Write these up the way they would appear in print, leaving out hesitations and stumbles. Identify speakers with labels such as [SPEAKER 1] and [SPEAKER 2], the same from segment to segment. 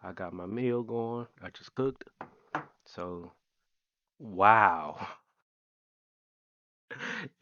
[SPEAKER 1] I got my meal going. I just cooked. So, wow.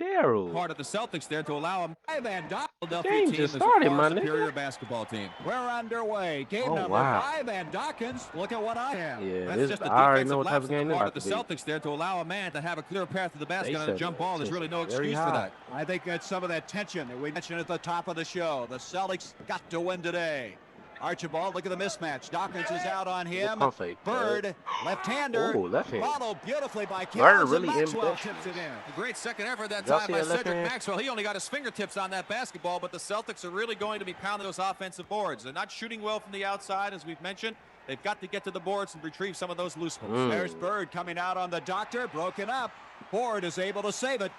[SPEAKER 1] Daryl,
[SPEAKER 2] Part of the Celtics there to allow him. And
[SPEAKER 1] the
[SPEAKER 2] Philadelphia
[SPEAKER 1] game
[SPEAKER 2] team
[SPEAKER 1] just
[SPEAKER 2] is a
[SPEAKER 1] started,
[SPEAKER 2] far
[SPEAKER 1] my nigga.
[SPEAKER 2] superior basketball team. We're underway. Game
[SPEAKER 1] Oh,
[SPEAKER 2] number
[SPEAKER 1] wow.
[SPEAKER 2] 5, and Dawkins, look at what I have.
[SPEAKER 1] Yeah,
[SPEAKER 2] That's
[SPEAKER 1] this
[SPEAKER 2] just a
[SPEAKER 1] I already know
[SPEAKER 2] defensive
[SPEAKER 1] what type
[SPEAKER 2] lapse
[SPEAKER 1] of
[SPEAKER 2] on the
[SPEAKER 1] game this
[SPEAKER 2] part of
[SPEAKER 1] about
[SPEAKER 2] the
[SPEAKER 1] to be.
[SPEAKER 2] Celtics there to allow a man to have a clear path to the
[SPEAKER 1] They
[SPEAKER 2] basket on a
[SPEAKER 1] set the
[SPEAKER 2] jump ball. There's really no
[SPEAKER 1] very
[SPEAKER 2] excuse for
[SPEAKER 1] high.
[SPEAKER 2] that. I think that's some of that tension that we mentioned at the top of the show. The Celtics got to win today. Archibald, look at the mismatch. Dawkins is out on
[SPEAKER 1] Good
[SPEAKER 2] him.
[SPEAKER 1] pump fake.
[SPEAKER 2] Bird, left-hander,
[SPEAKER 1] Oh, left hand.
[SPEAKER 2] followed beautifully by
[SPEAKER 1] Bird
[SPEAKER 2] Cowens, and
[SPEAKER 1] really
[SPEAKER 2] Maxwell
[SPEAKER 1] ambitious.
[SPEAKER 2] tips it in. A great second effort that
[SPEAKER 1] Did y'all
[SPEAKER 2] time
[SPEAKER 1] see
[SPEAKER 2] by
[SPEAKER 1] that left
[SPEAKER 2] Cedric
[SPEAKER 1] hand?
[SPEAKER 2] Maxwell. He only got his fingertips on that basketball, but the Celtics are really going to be pounding those offensive boards. They're not shooting well from the outside, as we've mentioned. They've got to get to the boards and retrieve some of those loose ones. There's Bird coming out on the doctor, broken up. Ford is able to save it.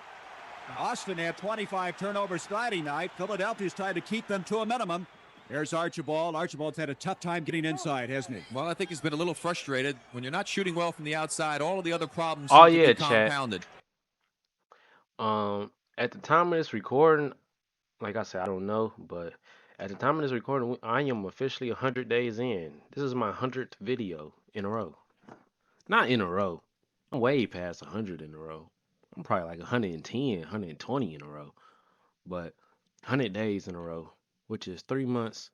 [SPEAKER 2] Austin had 25 turnovers Friday night. Philadelphia's trying to keep them to a minimum. There's Archibald. Archibald's had a tough time getting inside, hasn't he? Well, I think he's been a little frustrated. When you're not shooting well from the outside, all of the other problems
[SPEAKER 1] Oh,
[SPEAKER 2] seem to
[SPEAKER 1] yeah,
[SPEAKER 2] be
[SPEAKER 1] chat.
[SPEAKER 2] compounded.
[SPEAKER 1] At the time of this recording, like I said, I don't know, but at the time of this recording, I am officially 100 days in. This is my 100th video in a row. Not in a row. I'm way past 100 in a row. I'm probably like 110, 120 in a row. But 100 days in a row, which is 3 months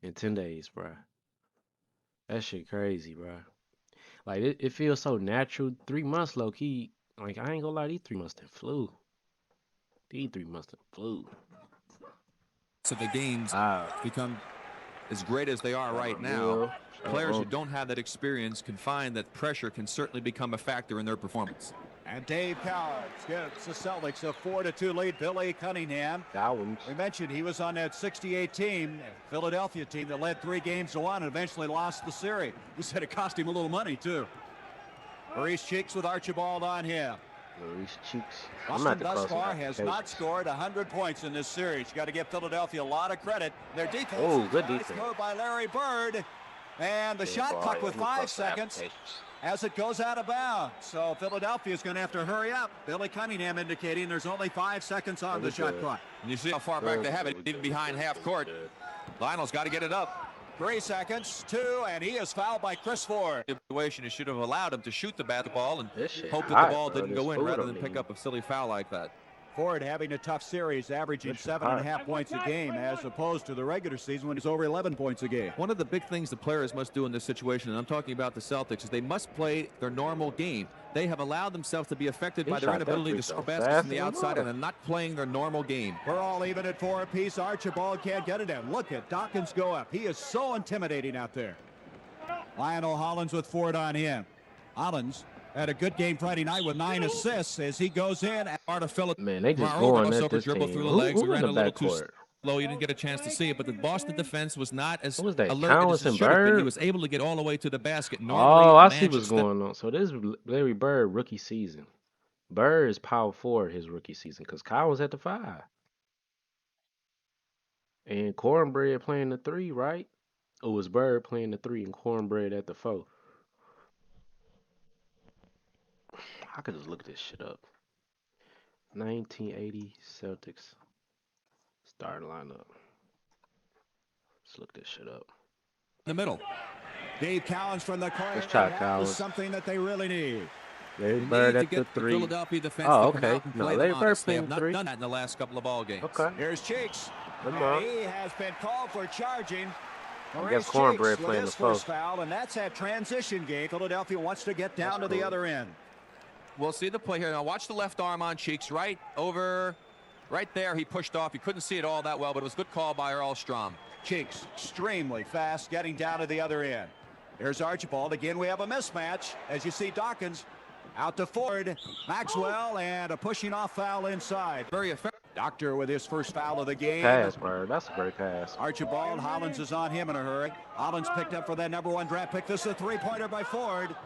[SPEAKER 1] and 10 days, bruh. That shit crazy, bruh. Like, it feels so natural. 3 months, low key. Like, I ain't gonna lie, these 3 months done flew. These 3 months done flew.
[SPEAKER 2] So the games
[SPEAKER 1] Wow.
[SPEAKER 2] become as great as they are right now. Players who don't have that experience can find that pressure can certainly become a factor in their performance. And Dave Calqc gives the Celtics a 4-2 lead. Billy Cunningham. We mentioned he was on that 68 team, Philadelphia team that led 3-1 and eventually lost the series. We said it cost him a little money too. Maurice Cheeks with Archibald on him.
[SPEAKER 1] Maurice Cheeks.
[SPEAKER 2] Boston thus far has not scored 100 points in this series. You got to give Philadelphia a lot of credit. Their defense.
[SPEAKER 1] Oh, good
[SPEAKER 2] Nice
[SPEAKER 1] defense.
[SPEAKER 2] move by Larry Bird. And the shot clock with 5 seconds as it goes out of bounds. So Philadelphia is going to have to hurry up. Billy Cunningham indicating there's only 5 seconds on the shot clock. And you see how far back they have it, even behind half court. Lionel's got to get it up. 3 seconds, 2, and he is fouled by Chris Ford. Situation, it should have allowed him to shoot the basketball and hope that the ball didn't go in rather than pick up a silly foul like that. Ford having a tough series, averaging 7.5 points a game as opposed to the regular season when he's over 11 points a game. One of the big things the players must do in this situation, and I'm talking about the Celtics, is they must play their normal game. They have allowed themselves to be affected by their inability to score baskets from the outside and are not playing their normal game. We're all even at 4 apiece. Archibald can't get it in. Look at Dawkins go up. He is so intimidating out there. Lionel Hollins with Ford on him. Hollins had a good game Friday night with 9 assists as he goes in.
[SPEAKER 1] Man, they just going at this team. Who in the backcourt?
[SPEAKER 2] Low, you didn't get a chance to see it, but the Boston defense was not as
[SPEAKER 1] Who was that?
[SPEAKER 2] alert as
[SPEAKER 1] Calqc
[SPEAKER 2] it
[SPEAKER 1] and
[SPEAKER 2] should have been. He
[SPEAKER 1] Bird?
[SPEAKER 2] was able to get all the way to the basket.
[SPEAKER 1] Oh, I see what's going on. So this is Larry Bird rookie season. Bird is power forward his rookie season because Kyle was at the 5. And Cornbread playing the 3, right? Or was Bird playing the 3 and Cornbread at the 4? I could just look this shit up. 1980 Celtics starting lineup. Let's look this shit up.
[SPEAKER 2] In the middle. Dave Cowens from the corner.
[SPEAKER 1] Let's try
[SPEAKER 2] That is
[SPEAKER 1] Cowens.
[SPEAKER 2] something that they really need.
[SPEAKER 1] Larry Bird at the 3.
[SPEAKER 2] Philadelphia defense
[SPEAKER 1] Oh,
[SPEAKER 2] to come
[SPEAKER 1] okay.
[SPEAKER 2] out and
[SPEAKER 1] No,
[SPEAKER 2] play
[SPEAKER 1] Larry
[SPEAKER 2] them
[SPEAKER 1] Bird
[SPEAKER 2] honest. They
[SPEAKER 1] playing
[SPEAKER 2] have not
[SPEAKER 1] 3.
[SPEAKER 2] done that in the last couple of ball games.
[SPEAKER 1] Okay.
[SPEAKER 2] Here's Cheeks.
[SPEAKER 1] Come on.
[SPEAKER 2] He has been called for charging.
[SPEAKER 1] I guess Cornbread
[SPEAKER 2] Cheeks
[SPEAKER 1] playing
[SPEAKER 2] with
[SPEAKER 1] the
[SPEAKER 2] his
[SPEAKER 1] 4.
[SPEAKER 2] first foul, and that's that transition game. Philadelphia wants to get down to the other end. We'll see the play here. Now watch the left arm on Cheeks right there. He pushed off. You couldn't see it all that well, but it was a good call by Earl Strom. Cheeks extremely fast getting down to the other end. There's Archibald. Again, we have a mismatch. As you see, Dawkins out to Ford. Maxwell, and a pushing off foul inside. Very effective. Doctor with his first foul of the game.
[SPEAKER 1] Pass, Bird. That's a great pass.
[SPEAKER 2] Archibald, Hollins is on him in a hurry. Hollins picked up for that #1 draft pick. This is a three-pointer by Ford.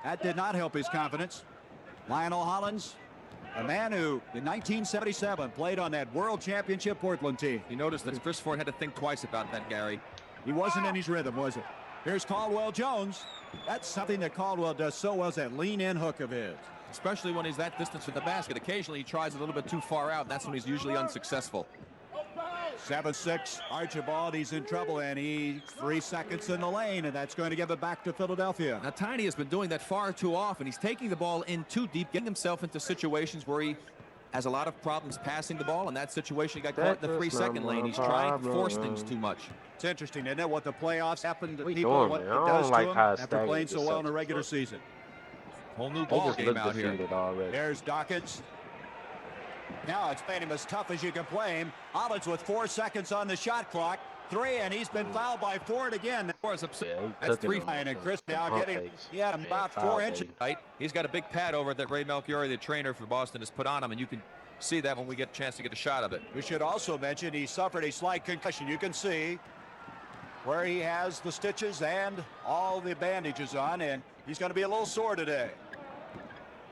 [SPEAKER 2] That did not help his confidence. Lionel Hollins, a man who in 1977 played on that World Championship Portland team. You noticed that Chris Ford had to think twice about that, Gary. He wasn't in his rhythm, was it? Here's Caldwell Jones. That's something that Caldwell does so well, is that lean-in hook of his. Especially when he's that distance from the basket. Occasionally he tries a little bit too far out. That's when he's usually unsuccessful. 7-6, Archibald, he's in trouble, and he's 3 seconds in the lane, and that's going to give it back to Philadelphia.
[SPEAKER 3] Now, Tiny has been doing that far too often. He's taking the ball in too deep, getting himself into situations where he has a lot of problems passing the ball. In that situation, he got caught in the 3-second lane. He's trying to force things too much.
[SPEAKER 2] It's interesting, isn't it, what the playoffs happen to
[SPEAKER 1] We
[SPEAKER 2] people,
[SPEAKER 1] doing,
[SPEAKER 2] what
[SPEAKER 1] man?
[SPEAKER 2] it
[SPEAKER 1] I don't
[SPEAKER 2] does
[SPEAKER 1] like
[SPEAKER 2] to
[SPEAKER 1] how
[SPEAKER 2] them after playing so well in the regular season.
[SPEAKER 3] Whole new
[SPEAKER 1] They
[SPEAKER 3] ball
[SPEAKER 1] just
[SPEAKER 3] game
[SPEAKER 1] look
[SPEAKER 3] out here.
[SPEAKER 1] defeated already.
[SPEAKER 2] There's Dawkins. Now it's made him as tough as you can play him. Hollins with 4 seconds on the shot clock. 3, and he's been fouled by Ford again.
[SPEAKER 3] That's 3.
[SPEAKER 2] And Chris now getting, about 4 inches.
[SPEAKER 3] Right. He's got a big pad over that Ray Melchiori, the trainer for Boston, has put on him, and you can see that when we get a chance to get a shot of it.
[SPEAKER 2] We should also mention he suffered a slight concussion. You can see where he has the stitches and all the bandages on, and he's going to be a little sore today.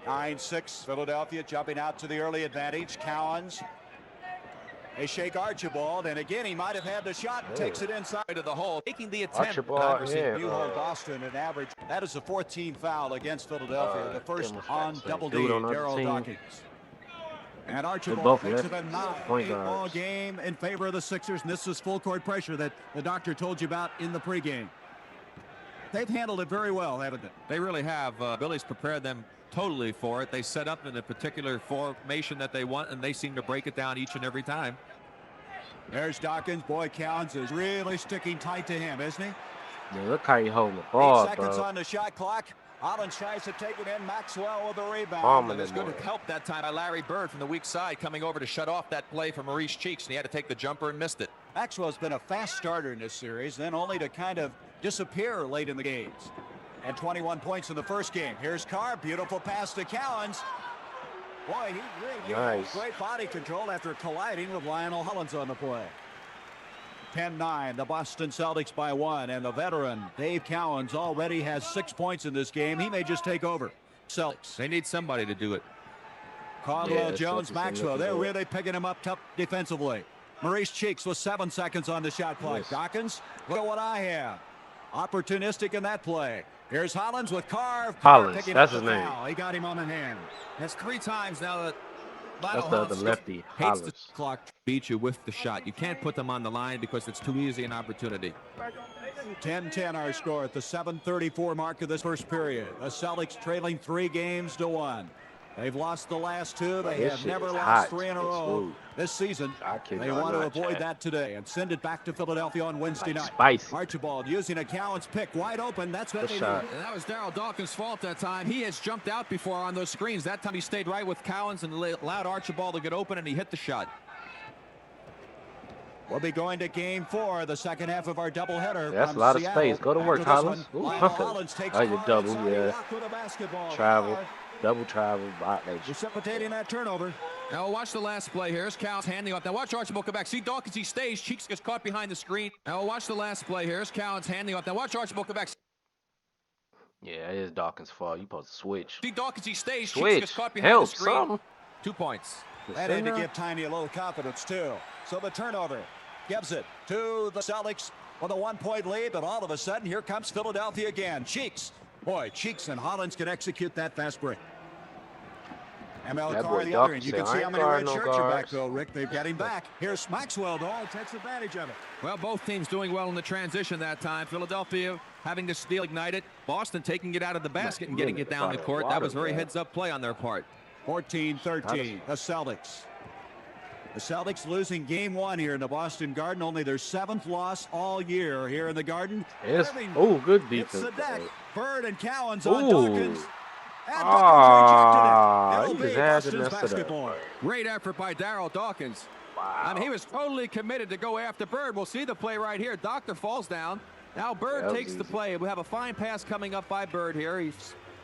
[SPEAKER 2] 9-6, Philadelphia jumping out to the early advantage. Cowens. They shake Archibald, and again he might have had the shot. Takes it inside
[SPEAKER 3] to the hole, taking the attempt.
[SPEAKER 1] Archibald,
[SPEAKER 2] You hold Boston an average. That is the 14th foul against Philadelphia. The first on Double D, Daryl Dawkins. And Archibald makes it a 9-8-ball game in favor of the Sixers, and this is full court pressure that the doctor told you about in the pregame. They've handled it very well, haven't they?
[SPEAKER 3] They really have. Billy's prepared them totally for it. They set up in a particular formation that they want, and they seem to break it down each and every time.
[SPEAKER 2] There's Dawkins. Boy, Cowens is really sticking tight to him, isn't he?
[SPEAKER 1] Yeah, look how he holding the ball,
[SPEAKER 2] 8 seconds
[SPEAKER 1] bro.
[SPEAKER 2] on the shot clock. Hollins tries to take it in. Maxwell with the rebound.
[SPEAKER 3] And it's good help that time by Larry Bird from the weak side, coming over to shut off that play for Maurice Cheeks, and he had to take the jumper and missed it.
[SPEAKER 2] Maxwell's been a fast starter in this series, then only to kind of disappear late in the games. And 21 points in the first game. Here's Carr. Beautiful pass to Cowens. Boy, he really
[SPEAKER 1] nice.
[SPEAKER 2] Great body control after colliding with Lionel Hollins on the play. 10-9, the Boston Celtics by 1, and the veteran Dave Cowens already has 6 points in this game. He may just take over. Celtics.
[SPEAKER 3] They need somebody to do it.
[SPEAKER 2] Caldwell, Jones, Maxwell, they're really picking him up tough defensively. Maurice Cheeks with 7 seconds on the shot clock.
[SPEAKER 1] Nice.
[SPEAKER 2] Dawkins, look at what I have. Opportunistic in that play. Here's Hollins with Carr.
[SPEAKER 1] Hollins, that's his name.
[SPEAKER 2] He got him on the hand.
[SPEAKER 3] That's 3 times now that
[SPEAKER 1] That's the other lefty,
[SPEAKER 3] hates the
[SPEAKER 1] Hollins.
[SPEAKER 3] clock to beat you with the shot. You can't put them on the line because it's too easy an opportunity.
[SPEAKER 2] 10-10 our score at the 7:34 mark of this first period. The Celtics trailing 3 games to 1. They've lost the last 2. They have never lost 3 in a row this season. They want to avoid that today and send it back to Philadelphia on Wednesday night.
[SPEAKER 1] Spicy.
[SPEAKER 2] Archibald using a Cowens pick wide open. That's what they
[SPEAKER 1] shot.
[SPEAKER 2] need.
[SPEAKER 3] And that was Daryl Dawkins' fault that time. He has jumped out before on those screens. That time he stayed right with Cowens and allowed Archibald to get open, and he hit the shot.
[SPEAKER 2] We'll be going to game 4, the second half of our doubleheader.
[SPEAKER 1] That's a lot of space. Go to work, Hollins. You double, yeah. Travel. Double travel.
[SPEAKER 2] Precipitating that turnover.
[SPEAKER 3] Now watch the last play here. Here's Cowens handing off. Now watch Archibald come back. See Dawkins, he stays. Cheeks gets caught behind the screen. Now watch the last play here. Here's Cowens handing off. Now watch Archibald come back.
[SPEAKER 1] Yeah, it is Dawkins' fault. You supposed to switch.
[SPEAKER 3] See Dawkins, he stays.
[SPEAKER 1] Switch.
[SPEAKER 3] Cheeks gets caught behind the screen.
[SPEAKER 1] Something.
[SPEAKER 3] 2 points.
[SPEAKER 2] That had to give Tiny a little confidence, too. So the turnover gives it to the Celtics with a 1-point lead, but all of a sudden, here comes Philadelphia again. Cheeks. Boy, Cheeks and Hollins can execute that fast break. ML Carr the other end. You can see how many red shirts are back, though, Rick. They've got him back. Here's Maxwell, though. Takes advantage of it.
[SPEAKER 3] Well, both teams doing well in the transition that time. Philadelphia having the steal ignited. Boston taking it out of the basket and getting it down the court. That was very heads-up play on their part.
[SPEAKER 2] 14-13, the Celtics. The Celtics losing game 1 here in the Boston Garden. Only their 7th loss all year here in the Garden.
[SPEAKER 1] Yes. Oh, good defense.
[SPEAKER 2] It's the deck. Bird and Cowens on Dawkins. And
[SPEAKER 1] He
[SPEAKER 2] Dawkins
[SPEAKER 1] just had to
[SPEAKER 2] rejected it.
[SPEAKER 1] mess it
[SPEAKER 2] Basketball.
[SPEAKER 1] up.
[SPEAKER 3] Great effort by Daryl Dawkins.
[SPEAKER 1] Wow.
[SPEAKER 3] I mean, he was totally committed to go after Bird. We'll see the play right here. Doctor falls down. Now Bird takes the play. We have a fine pass coming up by Bird here. He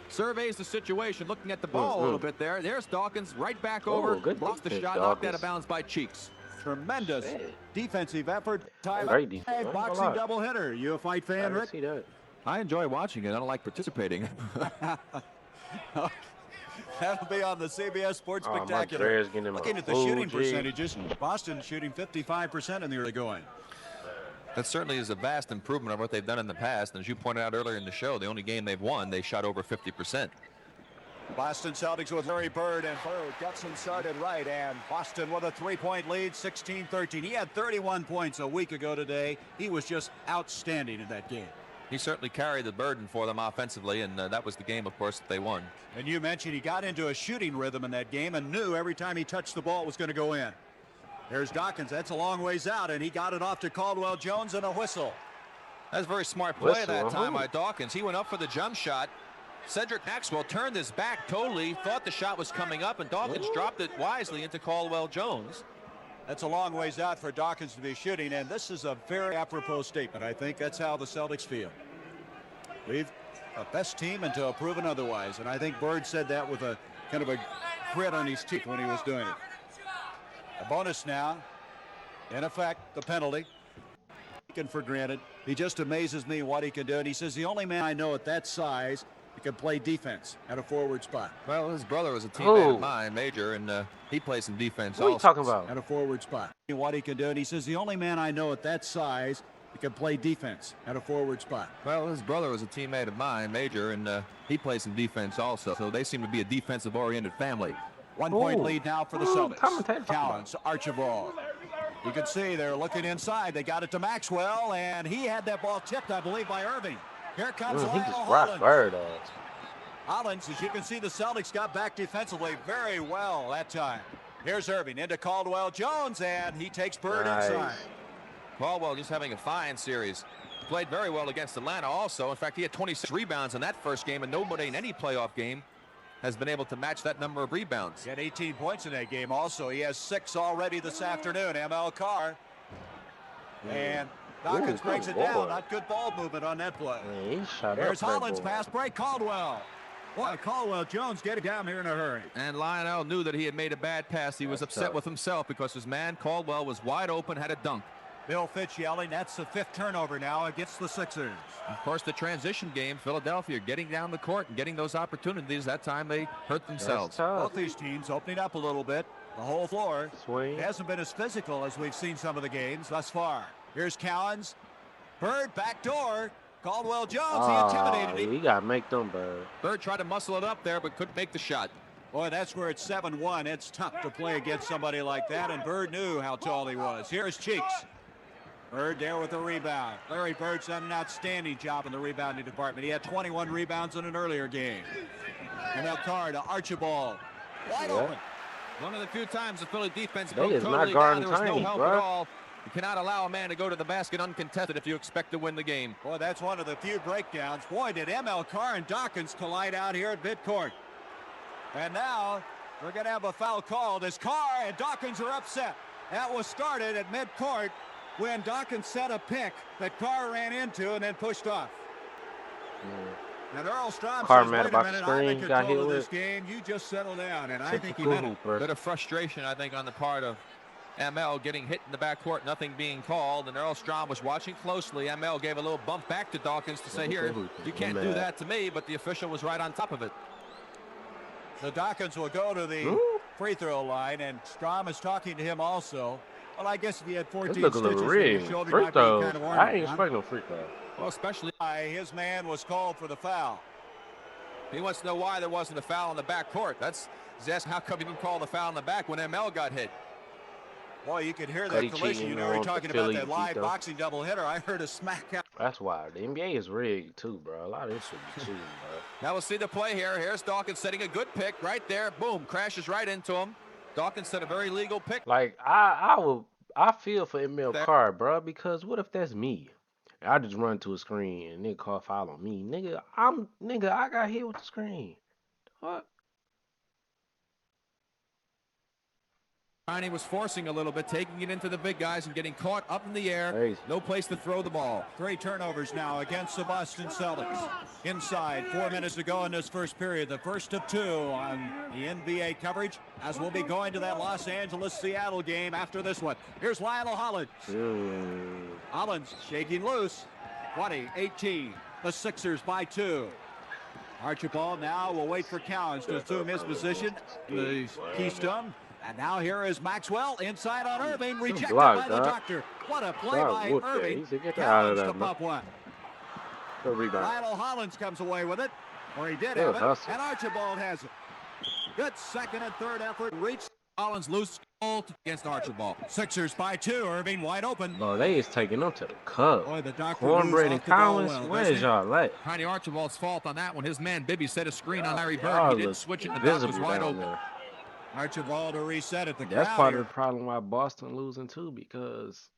[SPEAKER 3] surveys the situation, looking at the ball a little bit there. There's Dawkins right back over. Blocks the shot, knocked out of bounds by Cheeks.
[SPEAKER 2] Tremendous defensive effort.
[SPEAKER 1] Great defense.
[SPEAKER 2] Boxing doubleheader. You a fight fan, Rick?
[SPEAKER 1] See that.
[SPEAKER 3] I enjoy watching it. I don't like participating.
[SPEAKER 2] That'll be on the CBS Sports Spectacular. Looking at the shooting percentages, Boston shooting 55% in the early going.
[SPEAKER 3] That certainly is a vast improvement on what they've done in the past. And as you pointed out earlier in the show, the only game they've won, they shot over 50%.
[SPEAKER 2] Boston Celtics with Larry Bird, and Bird gets him started right, and Boston with a 3-point lead, 16-13. He had 31 points a week ago today. He was just outstanding in that game.
[SPEAKER 3] He certainly carried the burden for them offensively, and that was the game, of course, that they won.
[SPEAKER 2] And you mentioned he got into a shooting rhythm in that game and knew every time he touched the ball it was going to go in. There's Dawkins. That's a long ways out, and he got it off to Caldwell Jones and a whistle.
[SPEAKER 3] That's a very smart play that time by Dawkins. He went up for the jump shot. Cedric Maxwell turned his back totally, thought the shot was coming up, and Dawkins dropped it wisely into Caldwell Jones.
[SPEAKER 2] That's a long ways out for Dawkins to be shooting, and this is a very apropos statement. I think that's how the Celtics feel. We've the best team until proven otherwise, and I think Bird said that with a kind of a grit on his teeth when he was doing it. A bonus now, in effect, the penalty. Taken for granted. He just amazes me what he can do, and he says the only man I know at that size who can play defense at a forward spot.
[SPEAKER 3] Well, his brother was a teammate of mine, Major, and he plays some defense also.
[SPEAKER 1] What are you talking about?
[SPEAKER 2] At a forward spot. What he can do, and he says the only man I know at that size who can play defense at a forward spot.
[SPEAKER 3] Well, his brother was a teammate of mine, Major, and he plays some defense also, so they seem to be a defensive-oriented family.
[SPEAKER 2] 1-point lead now for the Celtics. Calqc, Archibald. You can see they're looking inside. They got it to Maxwell, and he had that ball tipped, I believe, by Irving. Here comes
[SPEAKER 1] He just
[SPEAKER 2] Lionel
[SPEAKER 1] rocked Bird ass.
[SPEAKER 2] Hollins, as you can see, the Celtics got back defensively very well that time. Here's Irving into Caldwell Jones, and he takes Bird inside.
[SPEAKER 3] Caldwell just having a fine series. Played very well against Atlanta also. In fact, he had 26 rebounds in that first game, and nobody in any playoff game has been able to match that number of rebounds.
[SPEAKER 2] He had 18 points in that game also. He has 6 already this afternoon. ML Carr. And Dawkins breaks it down. Not good ball movement on that play. There's Hollins pass break. Caldwell. Boy, Caldwell Jones get it down here in a hurry.
[SPEAKER 3] And Lionel knew that he had made a bad pass. He was upset with himself because his man Caldwell was wide open, had a dunk.
[SPEAKER 2] Bill Fitch yelling. That's the 5th turnover now against the Sixers.
[SPEAKER 3] Of course, the transition game, Philadelphia getting down the court and getting those opportunities. That time they hurt themselves.
[SPEAKER 2] Both these teams opening up a little bit. The whole floor. It hasn't been as physical as we've seen some of the games thus far. Here's Calqc. Bird backdoor. Caldwell Jones. He intimidated him.
[SPEAKER 1] You got to make them, Bird.
[SPEAKER 3] Bird tried to muscle it up there, but couldn't make the shot.
[SPEAKER 2] Boy, that's where it's 7-1. It's tough to play against somebody like that, and Bird knew how tall he was. Here's Cheeks. Bird there with a rebound. Larry Bird's done an outstanding job in the rebounding department. He had 21 rebounds in an earlier game. And now Carr to Archibald. Wide open.
[SPEAKER 3] One of the few times the Philly defense
[SPEAKER 1] broke
[SPEAKER 3] totally down. There was no help at all. You cannot allow a man to go to the basket uncontested if you expect to win the game.
[SPEAKER 2] Boy, that's one of the few breakdowns. Boy, did ML Carr and Dawkins collide out here at midcourt. And now we're going to have a foul called as Carr and Dawkins are upset. That was started at midcourt when Dawkins set a pick that Carr ran into and then pushed off. And Earl Strom says, wait a minute, I'm in control of this game. You just settle down, and I think he meant it.
[SPEAKER 3] A bit of frustration, I think, on the part of ML getting hit in the backcourt, nothing being called, and Earl Strom was watching closely. ML gave a little bump back to Dawkins to say, here, you can't do that to me, but the official was right on top of it.
[SPEAKER 2] So Dawkins will go to the free throw line, and Strom is talking to him also. Well, I guess if he had 14 stitches in his shoulder,
[SPEAKER 1] free
[SPEAKER 2] might be kind of
[SPEAKER 1] I ain't expecting no free throw.
[SPEAKER 3] Well, especially
[SPEAKER 2] his man was called for the foul.
[SPEAKER 3] He wants to know why there wasn't a foul in the backcourt. He's asking how come he didn't call the foul in the back when ML got hit.
[SPEAKER 2] Boy, you could hear that collision. You know, we're talking about that live boxing doubleheader. I heard a smack out.
[SPEAKER 1] That's why the NBA is rigged too, bro. A lot of this should be cheating, bro.
[SPEAKER 3] Now we'll see the play here. Here's Dawkins setting a good pick right there. Boom, crashes right into him. Dawkins set a very legal pick.
[SPEAKER 1] Like I feel for ML Carr, bro, because what if that's me? I just run to a screen and they call foul on me, nigga. I got hit with the screen. What?
[SPEAKER 3] He was forcing a little bit, taking it into the big guys and getting caught up in the air.
[SPEAKER 1] Crazy.
[SPEAKER 3] No place to throw the ball.
[SPEAKER 2] 3 turnovers now against the Boston Celtics. Inside, 4 minutes to go in this first period. The first of 2 on the NBA coverage, as we'll be going to that Los Angeles-Seattle game after this one. Here's Lionel Hollins. Hollins shaking loose. 20-18. The Sixers by 2. Archibald now will wait for Calqc to assume his position. The keystone. And now here is Maxwell inside on Irving, rejected by the doctor. What a play by Irving. Calqc to pop one. Lionel Hollins comes away with it, or he did have it, and Archibald has it. Good second and third effort. Reached Collins loose against Archibald. Sixers by 2. Irving wide open.
[SPEAKER 1] Bro, they is taking them to the cup.
[SPEAKER 2] Boy, the doctor
[SPEAKER 1] Cornbread and
[SPEAKER 2] the ball
[SPEAKER 1] Collins,
[SPEAKER 2] well,
[SPEAKER 1] where's y'all at?
[SPEAKER 3] Kind of Archibald's fault on that one. His man Bibby set a screen on Larry Bird.
[SPEAKER 1] Y'all
[SPEAKER 3] He didn't
[SPEAKER 1] look
[SPEAKER 3] switch it. The Doc was
[SPEAKER 1] invisible
[SPEAKER 3] wide
[SPEAKER 1] down
[SPEAKER 3] open.
[SPEAKER 1] there.
[SPEAKER 2] Archibald to reset at the
[SPEAKER 1] That's
[SPEAKER 2] crowd
[SPEAKER 1] part
[SPEAKER 2] here.
[SPEAKER 1] of the problem why Boston losing too, because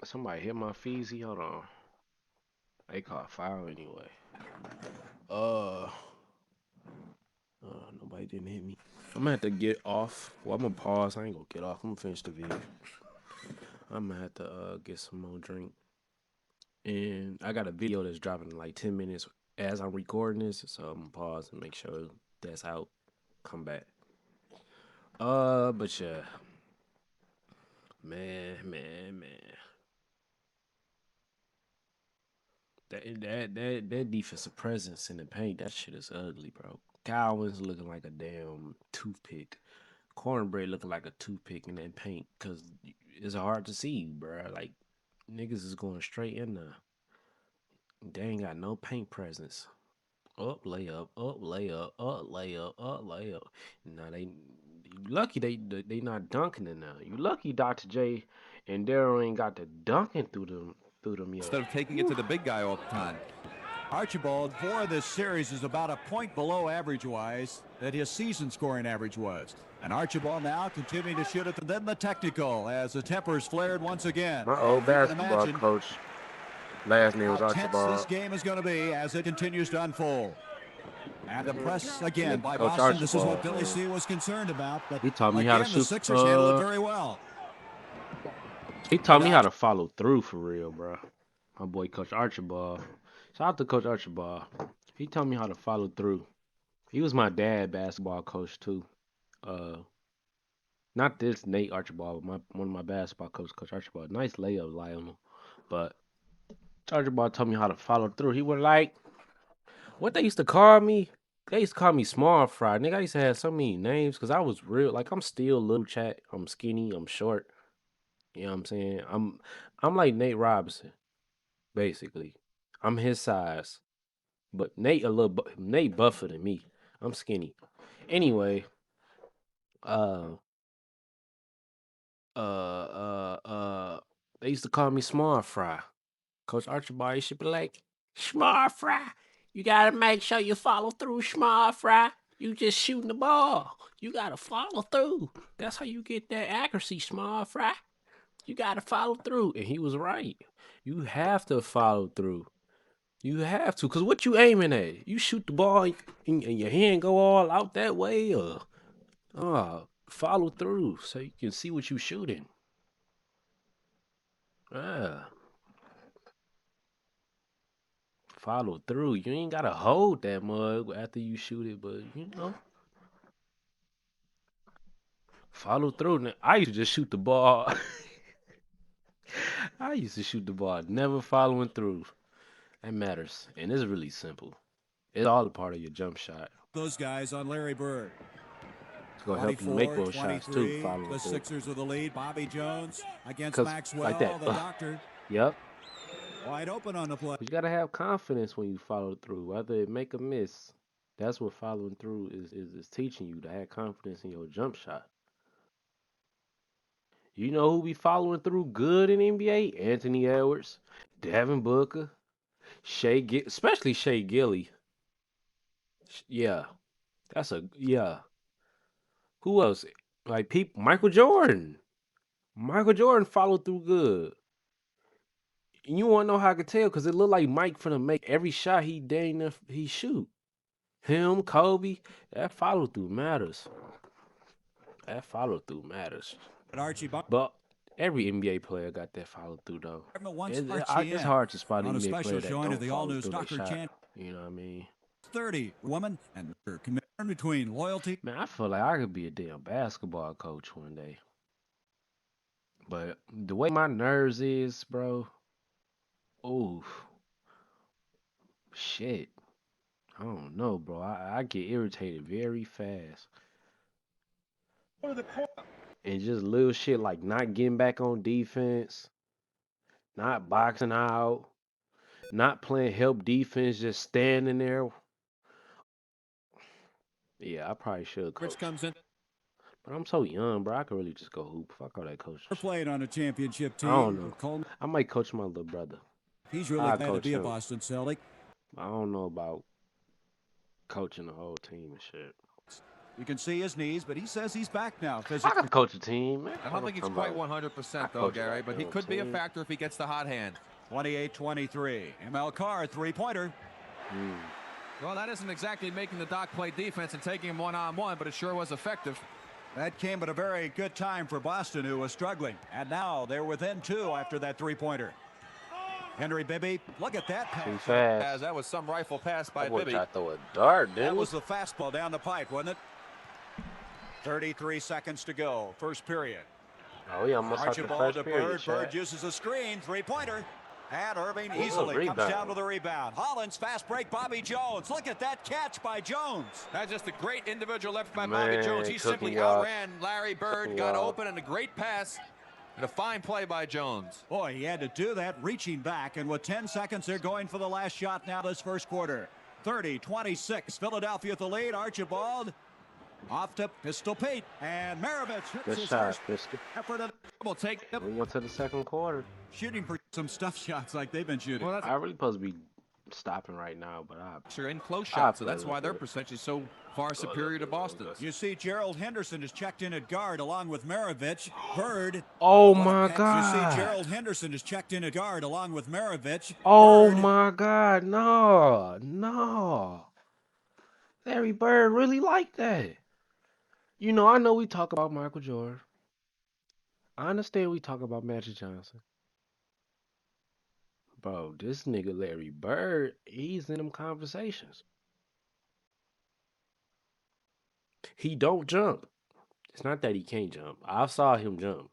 [SPEAKER 1] somebody hit my Feezy. Hold on. They caught foul anyway. Nobody didn't hit me. I'm gonna have to get off. Well, I'm gonna pause. I ain't gonna get off. I'm gonna finish the video. I'm gonna have to get some more drink. And I got a video that's dropping in like 10 minutes as I'm recording this, so I'm gonna pause and make sure that's out. Come back. But yeah. Man. That defensive presence in the paint, that shit is ugly, bro. Calqc looking like a damn toothpick. Cornbread looking like a toothpick in that paint, cause it's hard to see, bro. Like niggas is going straight in there. They ain't got no paint presence. Up layup, up layup, up layup, up layup. Now you lucky they not dunking in there. You lucky Dr. J and Daryl ain't got the dunking through them yet.
[SPEAKER 3] Instead of taking it to the big guy all the time.
[SPEAKER 2] Archibald for this series is about a point below average-wise that his season scoring average was. And Archibald now continuing to shoot it, and then the technical as the tempers flared once again.
[SPEAKER 1] My old basketball coach, last name was Archibald.
[SPEAKER 2] This game is going to be as it continues to unfold. And the press again by
[SPEAKER 1] Coach
[SPEAKER 2] Boston. This is what
[SPEAKER 1] Archibald,
[SPEAKER 2] Billy C was concerned about. But
[SPEAKER 1] he taught me
[SPEAKER 2] again,
[SPEAKER 1] how to
[SPEAKER 2] the
[SPEAKER 1] shoot.
[SPEAKER 2] Sixers handled it very well.
[SPEAKER 1] He taught me how to follow through for real, bro. My boy Coach Archibald. Shout out to Coach Archibald. He taught me how to follow through. He was my dad basketball coach too. Not this Nate Archibald, but one of my basketball coaches, Coach Archibald. Nice layup, Lionel. But Archibald taught me how to follow through. He was like, what they used to call me? They used to call me Small Fry. Nigga, I used to have so many names because I was real. Like, I'm still little chat. I'm skinny. I'm short. You know what I'm saying? I'm like Nate Robinson, basically. I'm his size. But Nate Nate buffer than me. I'm skinny. Anyway, they used to call me Small Fry. Coach Archibald used to be like, Small Fry, you gotta make sure you follow through, Small Fry. You just shooting the ball. You gotta follow through. That's how you get that accuracy, Small Fry. You gotta follow through. And he was right. You have to follow through. You have to, because what you aiming at? You shoot the ball and your hand go all out that way, or follow through so you can see what you shooting. Follow through. You ain't gotta hold that mug after you shoot it, but you know. Follow through. Now, I used to just shoot the ball. I used to shoot the ball, never following through. That matters. And it's really simple. It's all a part of your jump shot.
[SPEAKER 2] Those guys on Larry Bird.
[SPEAKER 1] It's going to help you make those shots too.
[SPEAKER 2] The Sixers with the lead. Bobby Jones against Maxwell,
[SPEAKER 1] like that.
[SPEAKER 2] the doctor.
[SPEAKER 1] Yep.
[SPEAKER 2] Wide open on the play.
[SPEAKER 1] You got to have confidence when you follow through, whether it make or miss. That's what following through is teaching you, to have confidence in your jump shot. You know who be following through good in NBA? Anthony Edwards, Devin Booker, especially Shea Gilly. Yeah. Who else? Like Michael Jordan. Michael Jordan followed through good. And you want to know how I could tell? Because it looked like Mike finna make every shot he shoot. Him, Kobe, that follow through matters. But every NBA player got that follow through though. It's hard to spot an NBA player that don't follow through their shot. You know what I mean?
[SPEAKER 2] 30 woman and her commitment between loyalty.
[SPEAKER 1] Man, I feel like I could be a damn basketball coach one day. But the way my nerves is, bro. Oof. Shit. I don't know, bro. I get irritated very fast. And just little shit like not getting back on defense, not boxing out, not playing help defense, just standing there. Yeah, I probably should coach.
[SPEAKER 3] Rich comes in.
[SPEAKER 1] But I'm so young, bro. I could really just go hoop. Fuck all that coaching.
[SPEAKER 2] They're playing on a championship team.
[SPEAKER 1] I don't know. I might coach my little brother.
[SPEAKER 2] He's really glad to be a Boston Celtic.
[SPEAKER 1] I don't know about coaching the whole team and shit.
[SPEAKER 2] You can see his knees, but he says he's back now.
[SPEAKER 1] I can coach a team, man.
[SPEAKER 3] I don't think he's quite 100% though, Gary, but he could be a factor if he gets the hot hand.
[SPEAKER 2] 28-23. Calqc, three-pointer.
[SPEAKER 3] Well, that isn't exactly making the Doc play defense and taking him one-on-one, but it sure was effective.
[SPEAKER 2] That came at a very good time for Boston, who was struggling. And now they're within 2 after that three-pointer. Henry Bibby, look at that pass.
[SPEAKER 1] Too fast.
[SPEAKER 3] As that was some rifle pass by Bibby.
[SPEAKER 1] I throw a dart,
[SPEAKER 2] That was the fastball down the pipe, wasn't it? 33 seconds to go, first period.
[SPEAKER 1] Oh, yeah, almost like the first period.
[SPEAKER 2] Bird uses a screen, three-pointer. And Irving easily comes down to the rebound. Hollins, fast break, Bobby Jones. Look at that catch by Jones.
[SPEAKER 3] That's just a great individual effort by Bobby Jones. He simply outran Larry Bird, got open, and a great pass. And a fine play by Jones.
[SPEAKER 2] Boy, he had to do that, reaching back. And with 10 seconds, they're going for the last shot now this first quarter. 30-26. Philadelphia with the lead. Archibald off to Pistol Pete. And Maravich hits
[SPEAKER 1] Good
[SPEAKER 2] his
[SPEAKER 1] shot,
[SPEAKER 2] first
[SPEAKER 1] Pistol.
[SPEAKER 2] effort.
[SPEAKER 3] We'll take it.
[SPEAKER 1] We went to the second quarter.
[SPEAKER 2] Shooting for some stuff shots like they've been shooting.
[SPEAKER 1] Well, I really supposed to be stopping right now, but
[SPEAKER 3] sure in close shots, so that's why their percentage is so far superior to Boston's.
[SPEAKER 2] You see Gerald Henderson is checked in at guard along with Maravich. Bird.
[SPEAKER 1] Oh my God.
[SPEAKER 2] You see Gerald Henderson is checked in at guard along with Maravich.
[SPEAKER 1] Oh my God. No. Larry Bird really like that. You know, I know we talk about Michael Jordan. I understand we talk about Magic Johnson. Bro, this nigga Larry Bird, he's in them conversations. He don't jump. It's not that he can't jump. I saw him jump.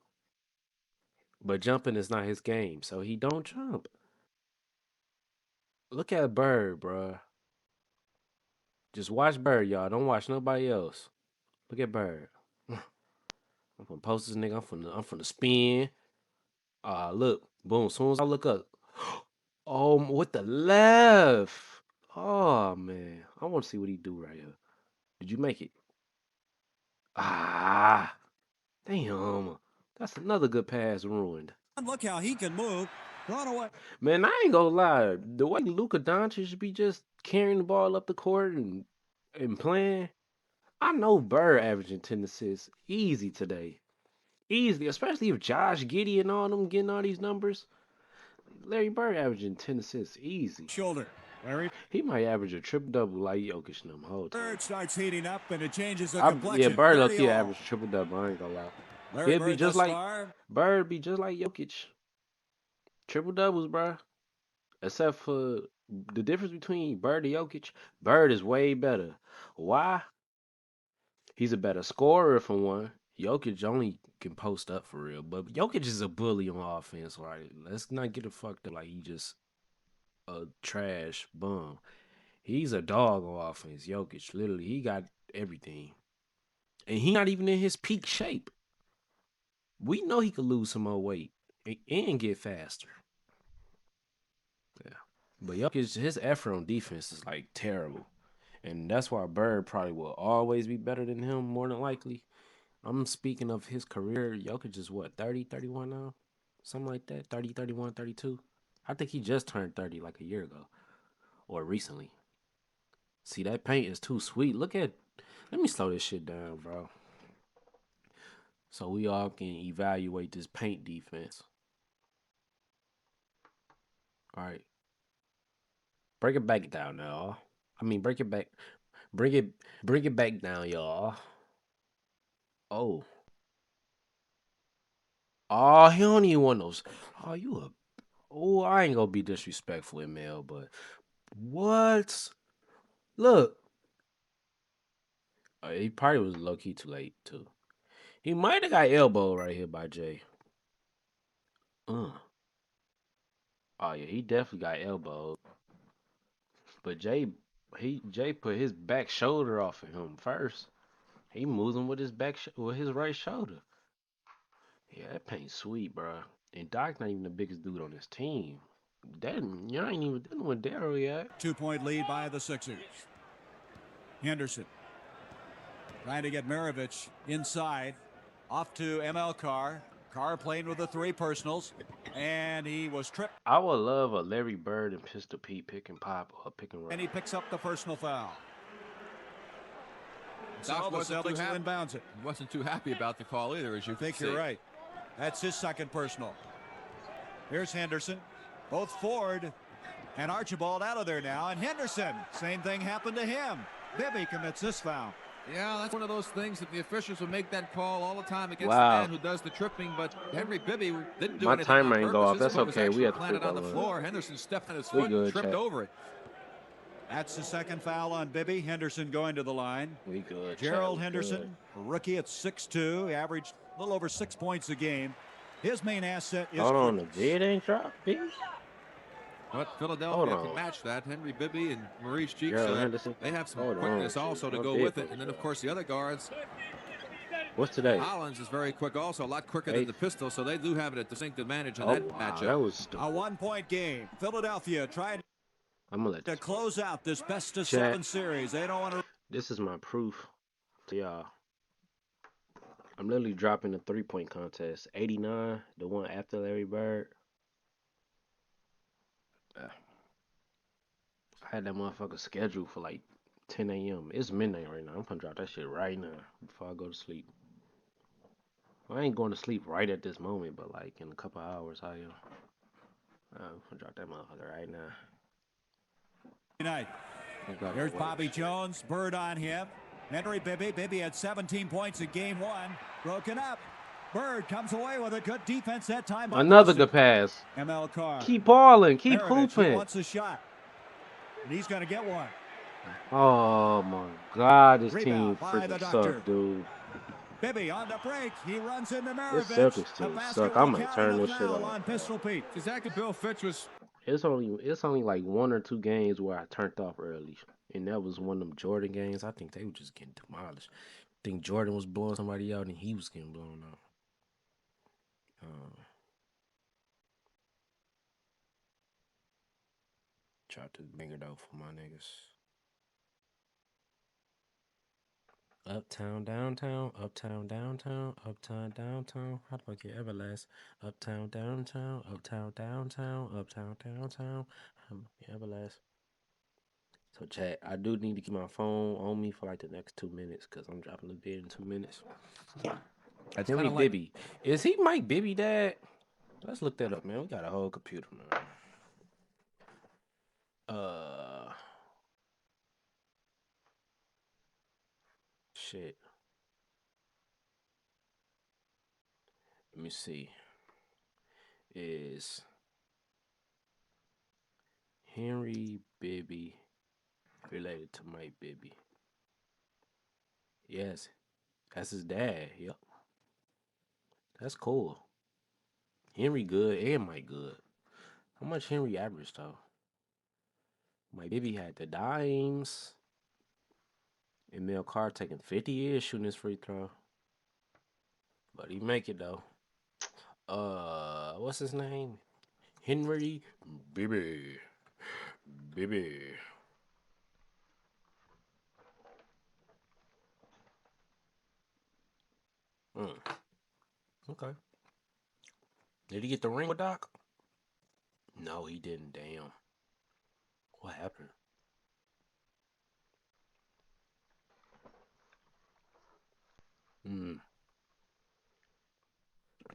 [SPEAKER 1] But jumping is not his game, so he don't jump. Look at Bird, bro. Just watch Bird, y'all. Don't watch nobody else. Look at Bird. I'm gonna post this nigga. I'm from the spin. Look, boom. As soon as I look up, oh, with the left. Oh man, I want to see what he do right here. Did you make it? Ah, damn. That's another good pass ruined.
[SPEAKER 2] Look how he can move. Thrown away.
[SPEAKER 1] Man, I ain't gonna lie. The way Luka Doncic be just carrying the ball up the court and playing, I know Bird averaging 10 assists easy today. Easy, especially if Josh Giddey and all them getting all these numbers. Larry Bird averaging 10 assists easy.
[SPEAKER 2] Shoulder. Larry.
[SPEAKER 1] He might average a triple-double like Jokic and them whole time.
[SPEAKER 2] Bird starts heating up and it changes the complexion.
[SPEAKER 1] Yeah, Bird low-key average triple-double. I ain't gonna lie.
[SPEAKER 2] Larry
[SPEAKER 1] Bird be just like Jokic. Triple doubles, bro. Except for the difference between Bird and Jokic. Bird is way better. Why? He's a better scorer for one. Jokic only can post up for real. But Jokic is a bully on offense, right? Let's not get it fucked up like he just a trash bum. He's a dog on offense. Jokic, literally, he got everything. And he not even in his peak shape. We know he could lose some more weight and get faster. Yeah. But Jokic, his effort on defense is like terrible. And that's why Bird probably will always be better than him, more than likely. I'm speaking of his career. Jokic is what, 30, 31 now? Something like that. 30, 31, 32. I think he just turned 30 like a year ago. Or recently. See, that paint is too sweet. Let me slow this shit down, bro. So we all can evaluate this paint defense. All right. Break it back down, y'all. Break it back. Bring it back down, y'all. Oh. Oh, he don't even want those. Oh, I ain't gonna be disrespectful, Emil, but what? Look. He probably was low-key too late, too. He might have got elbowed right here by Jay. Oh, yeah, he definitely got elbowed. But Jay put his back shoulder off of him first. He moves him with his with his right shoulder. Yeah, that paint's sweet, bro. And Doc's not even the biggest dude on this team. You ain't even dealing with Darryl yet.
[SPEAKER 2] 2-point lead by the Sixers. Henderson. Trying to get Maravich inside. Off to ML Carr. Carr playing with the 3 personals. And he was tripped.
[SPEAKER 1] I would love a Larry Bird and Pistol Pete pick and pop or pick and roll.
[SPEAKER 2] And he picks up the personal foul. So the Celtics will inbounds it.
[SPEAKER 3] Wasn't too happy about the call either, as you
[SPEAKER 2] think you're right. That's his second personal. Here's Henderson. Both Ford and Archibald out of there now. And Henderson, same thing happened to him. Bibby commits this foul.
[SPEAKER 3] Yeah, that's one of those things that the officials will make that call all the time against the man who does the tripping, but Henry Bibby didn't do anything.
[SPEAKER 1] My timer ain't go off. That's okay. We have to
[SPEAKER 3] planted on the floor. Henderson stepped on his foot and tripped over it.
[SPEAKER 2] That's the second foul on Bibby. Henderson going to the line.
[SPEAKER 1] We good.
[SPEAKER 2] Gerald Henderson, rookie at 6'2", averaged a little over 6 points a game. His main asset is.
[SPEAKER 1] Hold on, the vid ain't dropped, bitch.
[SPEAKER 3] But Philadelphia can match that. Henry Bibby and Maurice Cheeks, they have some quickness also to go with it. And then, of course, the other guards.
[SPEAKER 1] What's today?
[SPEAKER 3] Collins is very quick also, a lot quicker than the pistol, so they do have it at distinct advantage in that matchup.
[SPEAKER 1] That was stupid.
[SPEAKER 2] A 1-point game. Philadelphia trying to close out this best-of-7 series. They don't want to.
[SPEAKER 1] This is my proof to y'all. I'm literally dropping the 3-point contest. 89, the one after Larry Bird. I had that motherfucker scheduled for like 10 a.m. It's midnight right now. I'm gonna drop that shit right now before I go to sleep. Well, I ain't going to sleep right at this moment, but like in a couple hours, I am. I'm gonna drop that motherfucker right now.
[SPEAKER 2] Night. Here's Bobby Jones. Bird on him. Henry Bibby. Bibby had 17 points in game 1. Broken up. Bird comes away with a good defense that time.
[SPEAKER 1] Another good pass.
[SPEAKER 2] ML Carr.
[SPEAKER 1] Keep balling. Keep hooping.
[SPEAKER 2] He wants a shot. And he's going to get one.
[SPEAKER 1] Oh, my God. This team freaking sucks, dude.
[SPEAKER 2] Bibby on the break. He runs into Maravich.
[SPEAKER 1] This Celtics team suck. I'm going to turn this shit
[SPEAKER 2] on Pistol Pete.
[SPEAKER 3] Exactly. Bill Fitch was...
[SPEAKER 1] It's only like 1 or 2 games where I turned off early. And that was one of them Jordan games. I think they were just getting demolished. I think Jordan was blowing somebody out and he was getting blown out. Try to bring it out for my niggas. Uptown, downtown, uptown, downtown, uptown, downtown. How do I get Everlast? Uptown, downtown, uptown, downtown, uptown, downtown. Everlast. So chat, I do need to keep my phone on me for like the next 2 minutes because I'm dropping the vid in 2 minutes. Henry Bibby. Is he Mike Bibby dad? Let's look that up, man. We got a whole computer, man. Shit. Let me see. Is Henry Bibby related to Mike Bibby? Yes. That's his dad. Yep. That's cool. Henry good and Mike good. How much Henry averaged though? Mike Bibby had the dimes. And Mel Carr taking 50 years shooting his free throw. But he make it though. What's his name? Henry Bibby. Bibby. Okay. Did he get the ring with Doc? No, he didn't. Damn. What happened?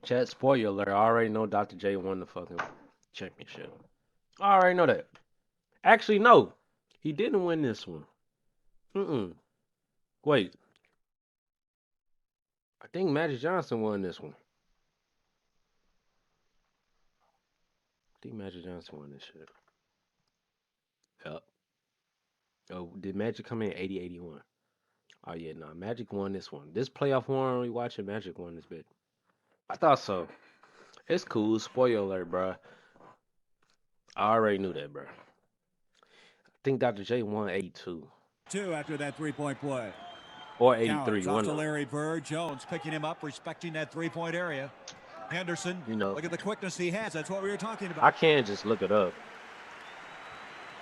[SPEAKER 1] Chat, spoiler alert. I already know Dr. J won the fucking championship. I already know that. Actually, no. He didn't win this one. Wait. I think Magic Johnson won this one. I think Magic Johnson won this shit. Yep. Oh, did Magic come in 80-81? Oh, yeah, nah. Magic won this one. This playoff one, we watching Magic won this bit. I thought so. It's cool. Spoiler alert, bro. I already knew that, bro. I think Dr. J won 82.
[SPEAKER 2] 2 after that 3-point play.
[SPEAKER 1] Or 83.
[SPEAKER 2] One to Larry Bird. Jones picking him up, respecting that 3-point area. Henderson, look at the quickness he has. That's what we were talking about.
[SPEAKER 1] I can't just look it up.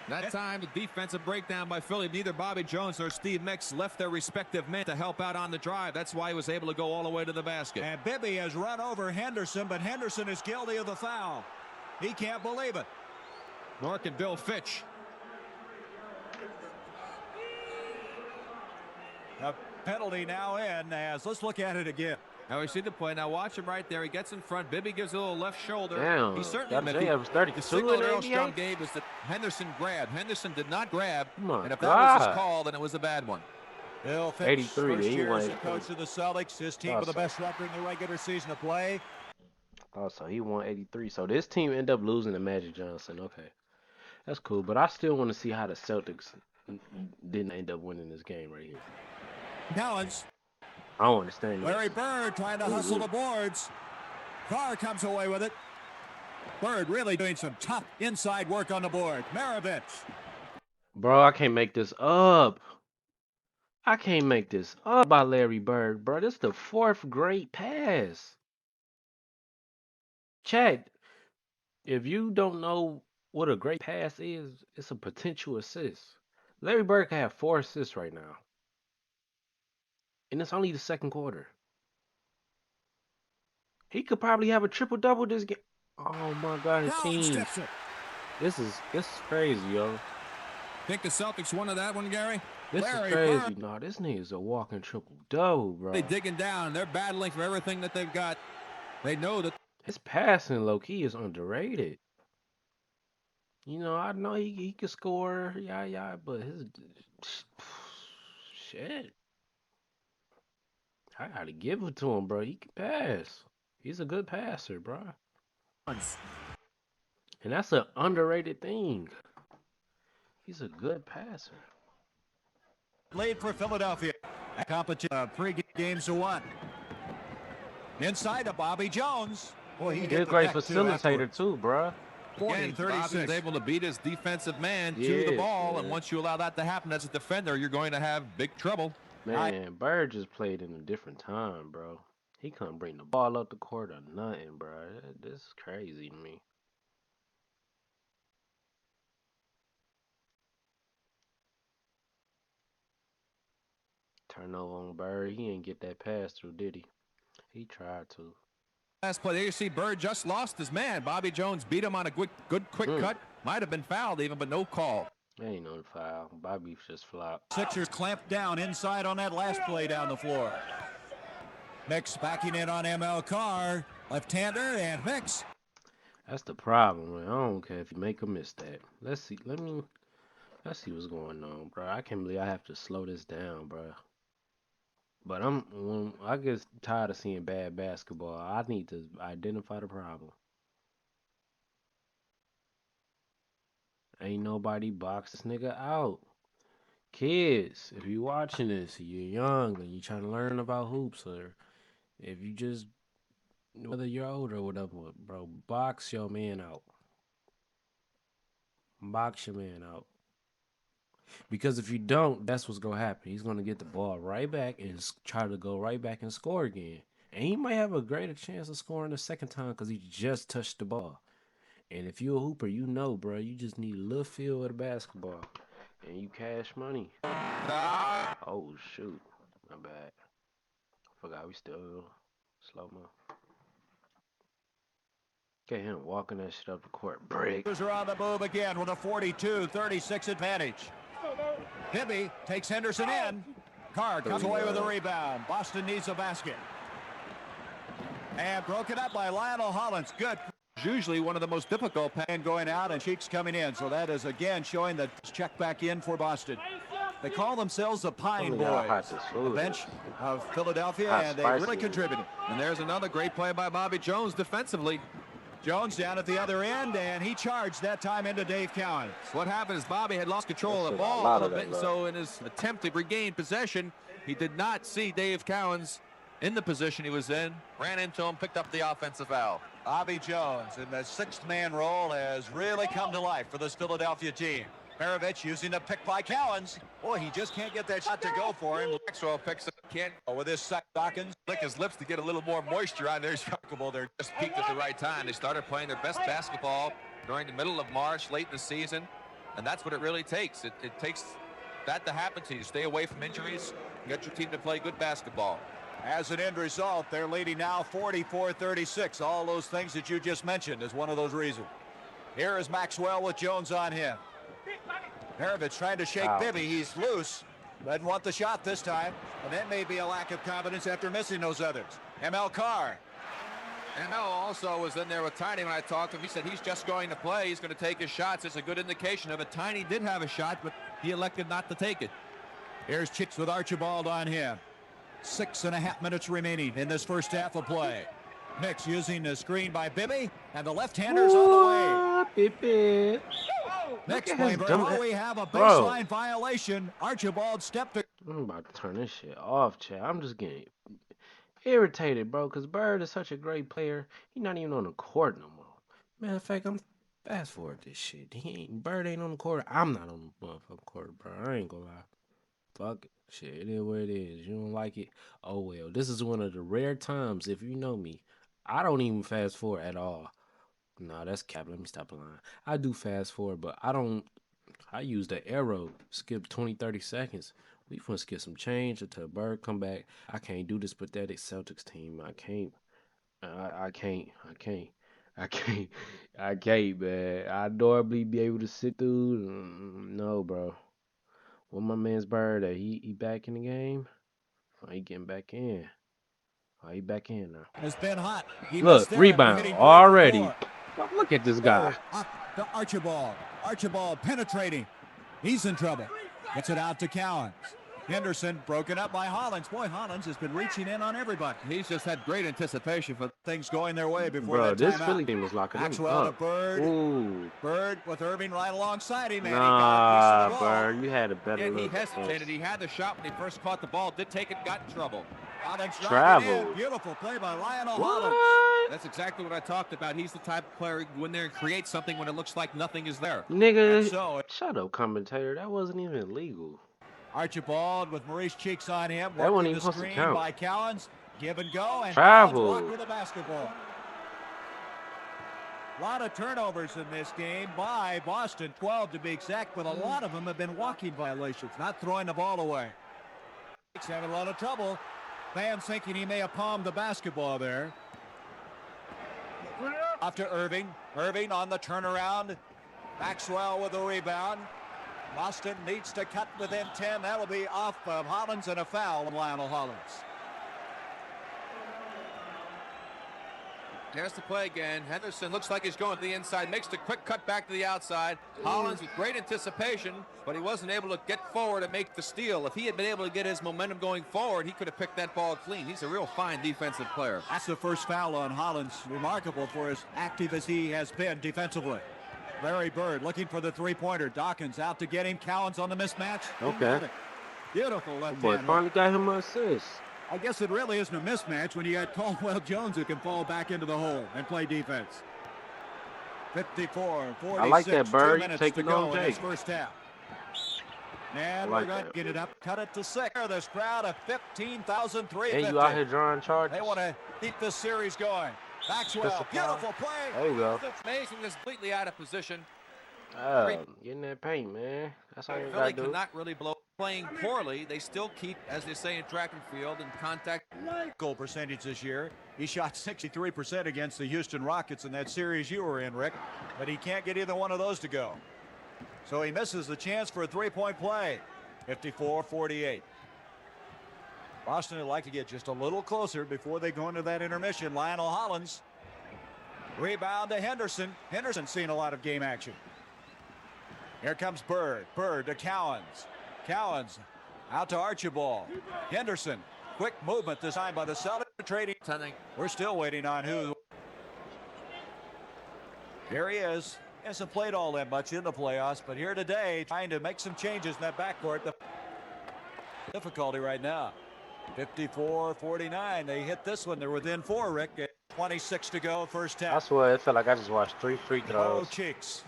[SPEAKER 3] That time, the defensive breakdown by Philly. Neither Bobby Jones nor Steve Mix left their respective men to help out on the drive. That's why he was able to go all the way to the basket.
[SPEAKER 2] And Bibby has run over Henderson, but Henderson is guilty of the foul. He can't believe it.
[SPEAKER 3] Nork and Bill Fitch.
[SPEAKER 2] A penalty now in as let's look at it again.
[SPEAKER 3] Now we see the play. Now watch him right there. He gets in front. Bibby gives a little left shoulder.
[SPEAKER 1] Damn.
[SPEAKER 3] He certainly
[SPEAKER 1] The
[SPEAKER 3] signal Earl Strong gave was that Henderson grabbed. Henderson did not grab. And if that was his call, then it was a bad one.
[SPEAKER 2] Bill Fitch,
[SPEAKER 1] 83.
[SPEAKER 2] first year as the coach of the Celtics. His team with the best record in the regular season to play.
[SPEAKER 1] Oh, so he won 83. So this team ended up losing to Magic Johnson. Okay. That's cool. But I still want to see how the Celtics didn't end up winning this game right here.
[SPEAKER 2] Collins.
[SPEAKER 1] I don't understand this.
[SPEAKER 2] Larry Bird trying to hustle the boards. Carr comes away with it. Bird really doing some tough inside work on the board. Maravich.
[SPEAKER 1] Bro, I can't make this up. I can't make this up by Larry Bird, bro. This is the 4th great pass. Chad, if you don't know what a great pass is, it's a potential assist. Larry Bird can have 4 assists right now. And it's only the 2nd quarter. He could probably have a triple-double this game. Oh my God, his team. This is crazy, yo.
[SPEAKER 3] Think the Celtics wanted that one, Gary?
[SPEAKER 1] This is crazy. No, this nigga's a walking triple-double, bro.
[SPEAKER 3] They're digging down. They're battling for everything that they've got. They know that
[SPEAKER 1] his passing, low-key, is underrated. You know, I know he can score, yeah, but his shit. I gotta give it to him, bro. He can pass. He's a good passer, bro. And that's an underrated thing. He's a good passer.
[SPEAKER 2] Lead for Philadelphia. Competition 3 games to 1. Inside to Bobby Jones. Boy,
[SPEAKER 1] he did great facilitator too, bro.
[SPEAKER 3] Again, Bobby was able to beat his defensive man to the ball, and once you allow that to happen as a defender, you're going to have big trouble.
[SPEAKER 1] Man, Bird just played in a different time, bro. He couldn't bring the ball up the court or nothing, bro. This is crazy to me. Turnover on Bird. He didn't get that pass through, did he? He tried to.
[SPEAKER 3] Last play, there you see Bird just lost his man. Bobby Jones beat him on a quick cut. Might have been fouled even, but no call.
[SPEAKER 1] Ain't no foul. Bobby just flopped.
[SPEAKER 2] Sixers clamped down inside on that last play down the floor. Mix backing in on ML Carr. Left-hander and Mix.
[SPEAKER 1] That's the problem, man. I don't care if you make a miss that. Let's see. Let's see what's going on, bro. I can't believe I have to slow this down, bro. But I get tired of seeing bad basketball. I need to identify the problem. Ain't nobody box this nigga out. Kids, if you watching this, you're young and you trying to learn about hoops, or if you just, whether you're older or whatever, bro, box your man out. Box your man out. Because if you don't, that's what's going to happen. He's going to get the ball right back and try to go right back and score again. And he might have a greater chance of scoring the second time because he just touched the ball. And if you're a hooper, you know, bro, you just need a little feel of the basketball. And you cash money. Oh, shoot. My bad. Forgot we still slow-mo. Get him walking that shit up the court. Break.
[SPEAKER 2] Are on the move again with a 42-36 advantage. Bibby takes Henderson in. Carr comes away with a rebound. Boston needs a basket. And broken up by Lionel Hollins. Good.
[SPEAKER 3] Usually one of the most difficult
[SPEAKER 2] and going out, and Cheeks coming in. So that is again showing the check back in for Boston. They call themselves the Pine Boys. The bench of Philadelphia, and they really contributed.
[SPEAKER 3] And there's another great play by Bobby Jones defensively.
[SPEAKER 2] Jones down at the other end, and he charged that time into Dave Cowan.
[SPEAKER 3] What happened is Bobby had lost control of the ball a little bit, and so in his attempt to regain possession, he did not see Dave Cowens in the position he was in, ran into him, picked up the offensive foul.
[SPEAKER 2] Bobby Jones in the sixth-man role has really come to life for this Philadelphia team. Maravich using the pick by Cowens. Boy, he just can't get that shot to go for him.
[SPEAKER 3] Maxwell picks it, can't
[SPEAKER 2] with his Dawkins.
[SPEAKER 3] Lick his lips to get a little more moisture on there. They're just peaked at the right time. They started playing their best basketball during the middle of March, late in the season. And that's what it really takes. It takes that to happen to you. Stay away from injuries. Get your team to play good basketball.
[SPEAKER 2] As an end result, they're leading now 44-36. All those things that you just mentioned is one of those reasons. Here is Maxwell with Jones on him. Maravich trying to shake Bibby. He's loose. Doesn't want the shot this time. And that may be a lack of confidence after missing those others. ML Carr.
[SPEAKER 3] ML also was in there with Tiny when I talked to him. He said he's just going to play. He's going to take his shots. It's a good indication of it. Tiny did have a shot, but he elected not to take it.
[SPEAKER 2] Here's Chicks with Archibald on him. 6.5 minutes remaining in this first half of play. Mix using the screen by Bibby, and the left-hander's on the way.
[SPEAKER 1] Bibby.
[SPEAKER 2] Next play, we have a baseline violation. Archibald stepped to...
[SPEAKER 1] I'm about to turn this shit off, Chad. I'm just getting irritated, bro, because Bird is such a great player. He's not even on the court no more. Matter of fact, I'm fast forward this shit. Bird ain't on the court. I'm not on the motherfucking court, bro. I ain't gonna lie. Fuck it. Shit, it is what it is. You don't like it? Oh, well. This is one of the rare times, if you know me, I don't even fast forward at all. No, that's cap. Let me stop the line. I do fast forward, but I use the arrow. Skip 20, 30 seconds. We finna skip some change until Bird come back. I can't do this pathetic Celtics team. I can't. I can't, man. I normally be able to sit through. No, bro. When my man's Bird at? He back in the game? Oh, he getting back in. Oh, he back in now.
[SPEAKER 2] It's been hot.
[SPEAKER 1] Look, rebound already. Look at this guy.
[SPEAKER 2] Up to Archibald. Archibald penetrating. He's in trouble. Gets it out to Cowens. Henderson broken up by Hollins. Boy, Hollins has been reaching in on everybody.
[SPEAKER 3] He's just had great anticipation for
[SPEAKER 2] things going their way before
[SPEAKER 1] Bro,
[SPEAKER 2] that
[SPEAKER 1] this
[SPEAKER 2] timeout.
[SPEAKER 1] Philly team was locking him
[SPEAKER 2] Maxwell to
[SPEAKER 1] up.
[SPEAKER 2] Bird.
[SPEAKER 1] Ooh.
[SPEAKER 2] Bird with Irving right alongside him.
[SPEAKER 1] Nah, Bird, you had a better
[SPEAKER 3] and he
[SPEAKER 1] look.
[SPEAKER 3] hesitated. He had the shot when he first caught the ball. Did take it, got in trouble.
[SPEAKER 1] Travel.
[SPEAKER 2] Beautiful play by Lionel Hollins.
[SPEAKER 3] That's exactly what I talked about. He's the type of player who go in there and create something when it looks like nothing is there.
[SPEAKER 1] Nigga,
[SPEAKER 2] So,
[SPEAKER 1] shut up, commentator. That wasn't even legal.
[SPEAKER 2] Archibald with Maurice Cheeks on him.
[SPEAKER 1] That wasn't
[SPEAKER 2] Working
[SPEAKER 1] even
[SPEAKER 2] the
[SPEAKER 1] supposed to
[SPEAKER 2] screen
[SPEAKER 1] count.
[SPEAKER 2] by Cowens. Give and go. And
[SPEAKER 1] Travel.
[SPEAKER 2] Cowens walked with the basketball. A lot of turnovers in this game by Boston. 12 to be exact, but a lot of them have been walking violations, not throwing the ball away. He's having a lot of trouble. Fans thinking he may have palmed the basketball there. Off to Irving. Irving on the turnaround. Maxwell with the rebound. Boston needs to cut within 10. That'll be off of Hollins and a foul on Lionel Hollins.
[SPEAKER 3] There's the play again. Henderson looks like he's going to the inside. Makes the quick cut back to the outside. Hollins with great anticipation, but he wasn't able to get forward and make the steal. If he had been able to get his momentum going forward, he could have picked that ball clean. He's a real fine defensive player.
[SPEAKER 2] That's the first foul on Hollins. Remarkable for as active as he has been defensively. Larry Bird looking for the three-pointer. Dawkins out to get him. Cowens on the mismatch.
[SPEAKER 1] Okay.
[SPEAKER 2] Beautiful left
[SPEAKER 1] Boy,
[SPEAKER 2] hand.
[SPEAKER 1] finally got him an assist.
[SPEAKER 2] I guess it really isn't a mismatch when you got Caldwell Jones who can fall back into the hole and play defense. 54-46.
[SPEAKER 1] I like that, Bird.
[SPEAKER 2] 2 minutes
[SPEAKER 1] Taking
[SPEAKER 2] to go
[SPEAKER 1] on
[SPEAKER 2] in this
[SPEAKER 1] Jake.
[SPEAKER 2] first half. And
[SPEAKER 1] like
[SPEAKER 2] we're going to
[SPEAKER 1] that.
[SPEAKER 2] get it up, cut it to 6. This crowd of 15,350.
[SPEAKER 1] And you out here drawing charges.
[SPEAKER 2] They want to keep this series going. Maxwell,
[SPEAKER 1] Just a foul.
[SPEAKER 2] beautiful play.
[SPEAKER 1] There you go.
[SPEAKER 3] It's amazing. This completely out of position.
[SPEAKER 1] Get in that paint, man. That's all you
[SPEAKER 3] Philly
[SPEAKER 1] gotta do.
[SPEAKER 3] cannot really blow. Playing poorly, they still keep, as they say in track and field, in contact.
[SPEAKER 2] Goal percentage this year. He shot 63% against the Houston Rockets in that series you were in, Rick. But he can't get either one of those to go. So he misses the chance for a three-point play. 54-48. Boston would like to get just a little closer before they go into that intermission. Lionel Hollins. Rebound to Henderson. Henderson seeing a lot of game action. Here comes Bird. Bird to Cowens. Cowens out to Archibald. Henderson. Quick movement this time by the Celtics. Trading. We're still waiting on who. Here he is. Hasn't played all that much in the playoffs, but here today trying to make some changes in that backcourt. The difficulty right now. 54-49. They hit this one. They're within 4, Rick. 26 to go, first half.
[SPEAKER 1] I swear, it felt like I just watched 3 free throws.
[SPEAKER 2] Cheeks.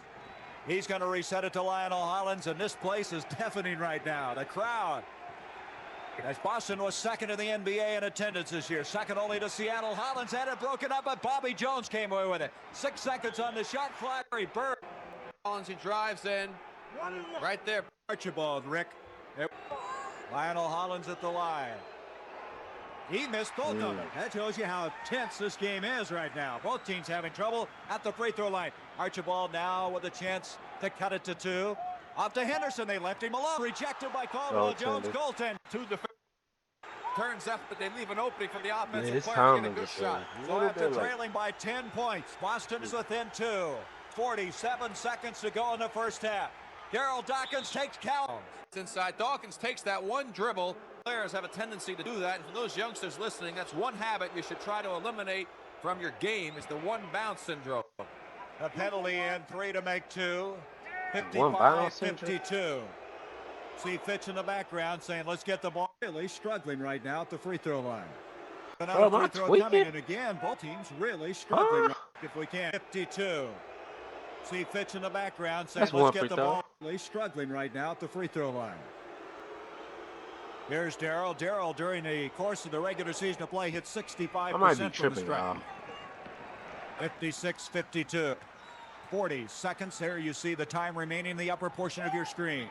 [SPEAKER 2] He's going to reset it to Lionel Hollins, and this place is deafening right now. The crowd. As Boston was second in the NBA in attendance this year, second only to Seattle. Hollins had it broken up, but Bobby Jones came away with it. 6 seconds on the shot clock. Bird.
[SPEAKER 3] Hollins, he drives in, Right there.
[SPEAKER 2] Archibald, Rick. Lionel Hollins at the line. He missed both of them. That shows you how tense this game is right now. Both teams having trouble at the free throw line. Archibald now with a chance to cut it to 2. Off to Henderson. They left him alone. Rejected by Caldwell Jones. Goaltend.
[SPEAKER 3] 2 defenders. Turns up, but they leave an opening for the offensive
[SPEAKER 1] This
[SPEAKER 3] player
[SPEAKER 1] time
[SPEAKER 3] to get a good shot.
[SPEAKER 2] So after trailing by 10 points, Boston is within 2. 47 seconds to go in the first half. Daryl Dawkins takes Calqc.
[SPEAKER 3] Inside, Dawkins takes that one dribble. Players have a tendency to do that, and for those youngsters listening, that's one habit you should try to eliminate from your game, is the one bounce syndrome.
[SPEAKER 2] A penalty and 3 to make 2.
[SPEAKER 1] One bounce
[SPEAKER 2] 55-52. See Fitch in the background saying, let's get the ball. Really struggling right now at the free throw line. Another free throw coming in again. Both teams really struggling right, if we can. 52. See Fitch in the background saying, let's get the ball. Really struggling right now at the free throw line. Here's Daryl. Daryl, during the course of the regular season of play, hit 65% from the strike. 56-52. 40 seconds. There you see the time remaining in the upper portion of your screen.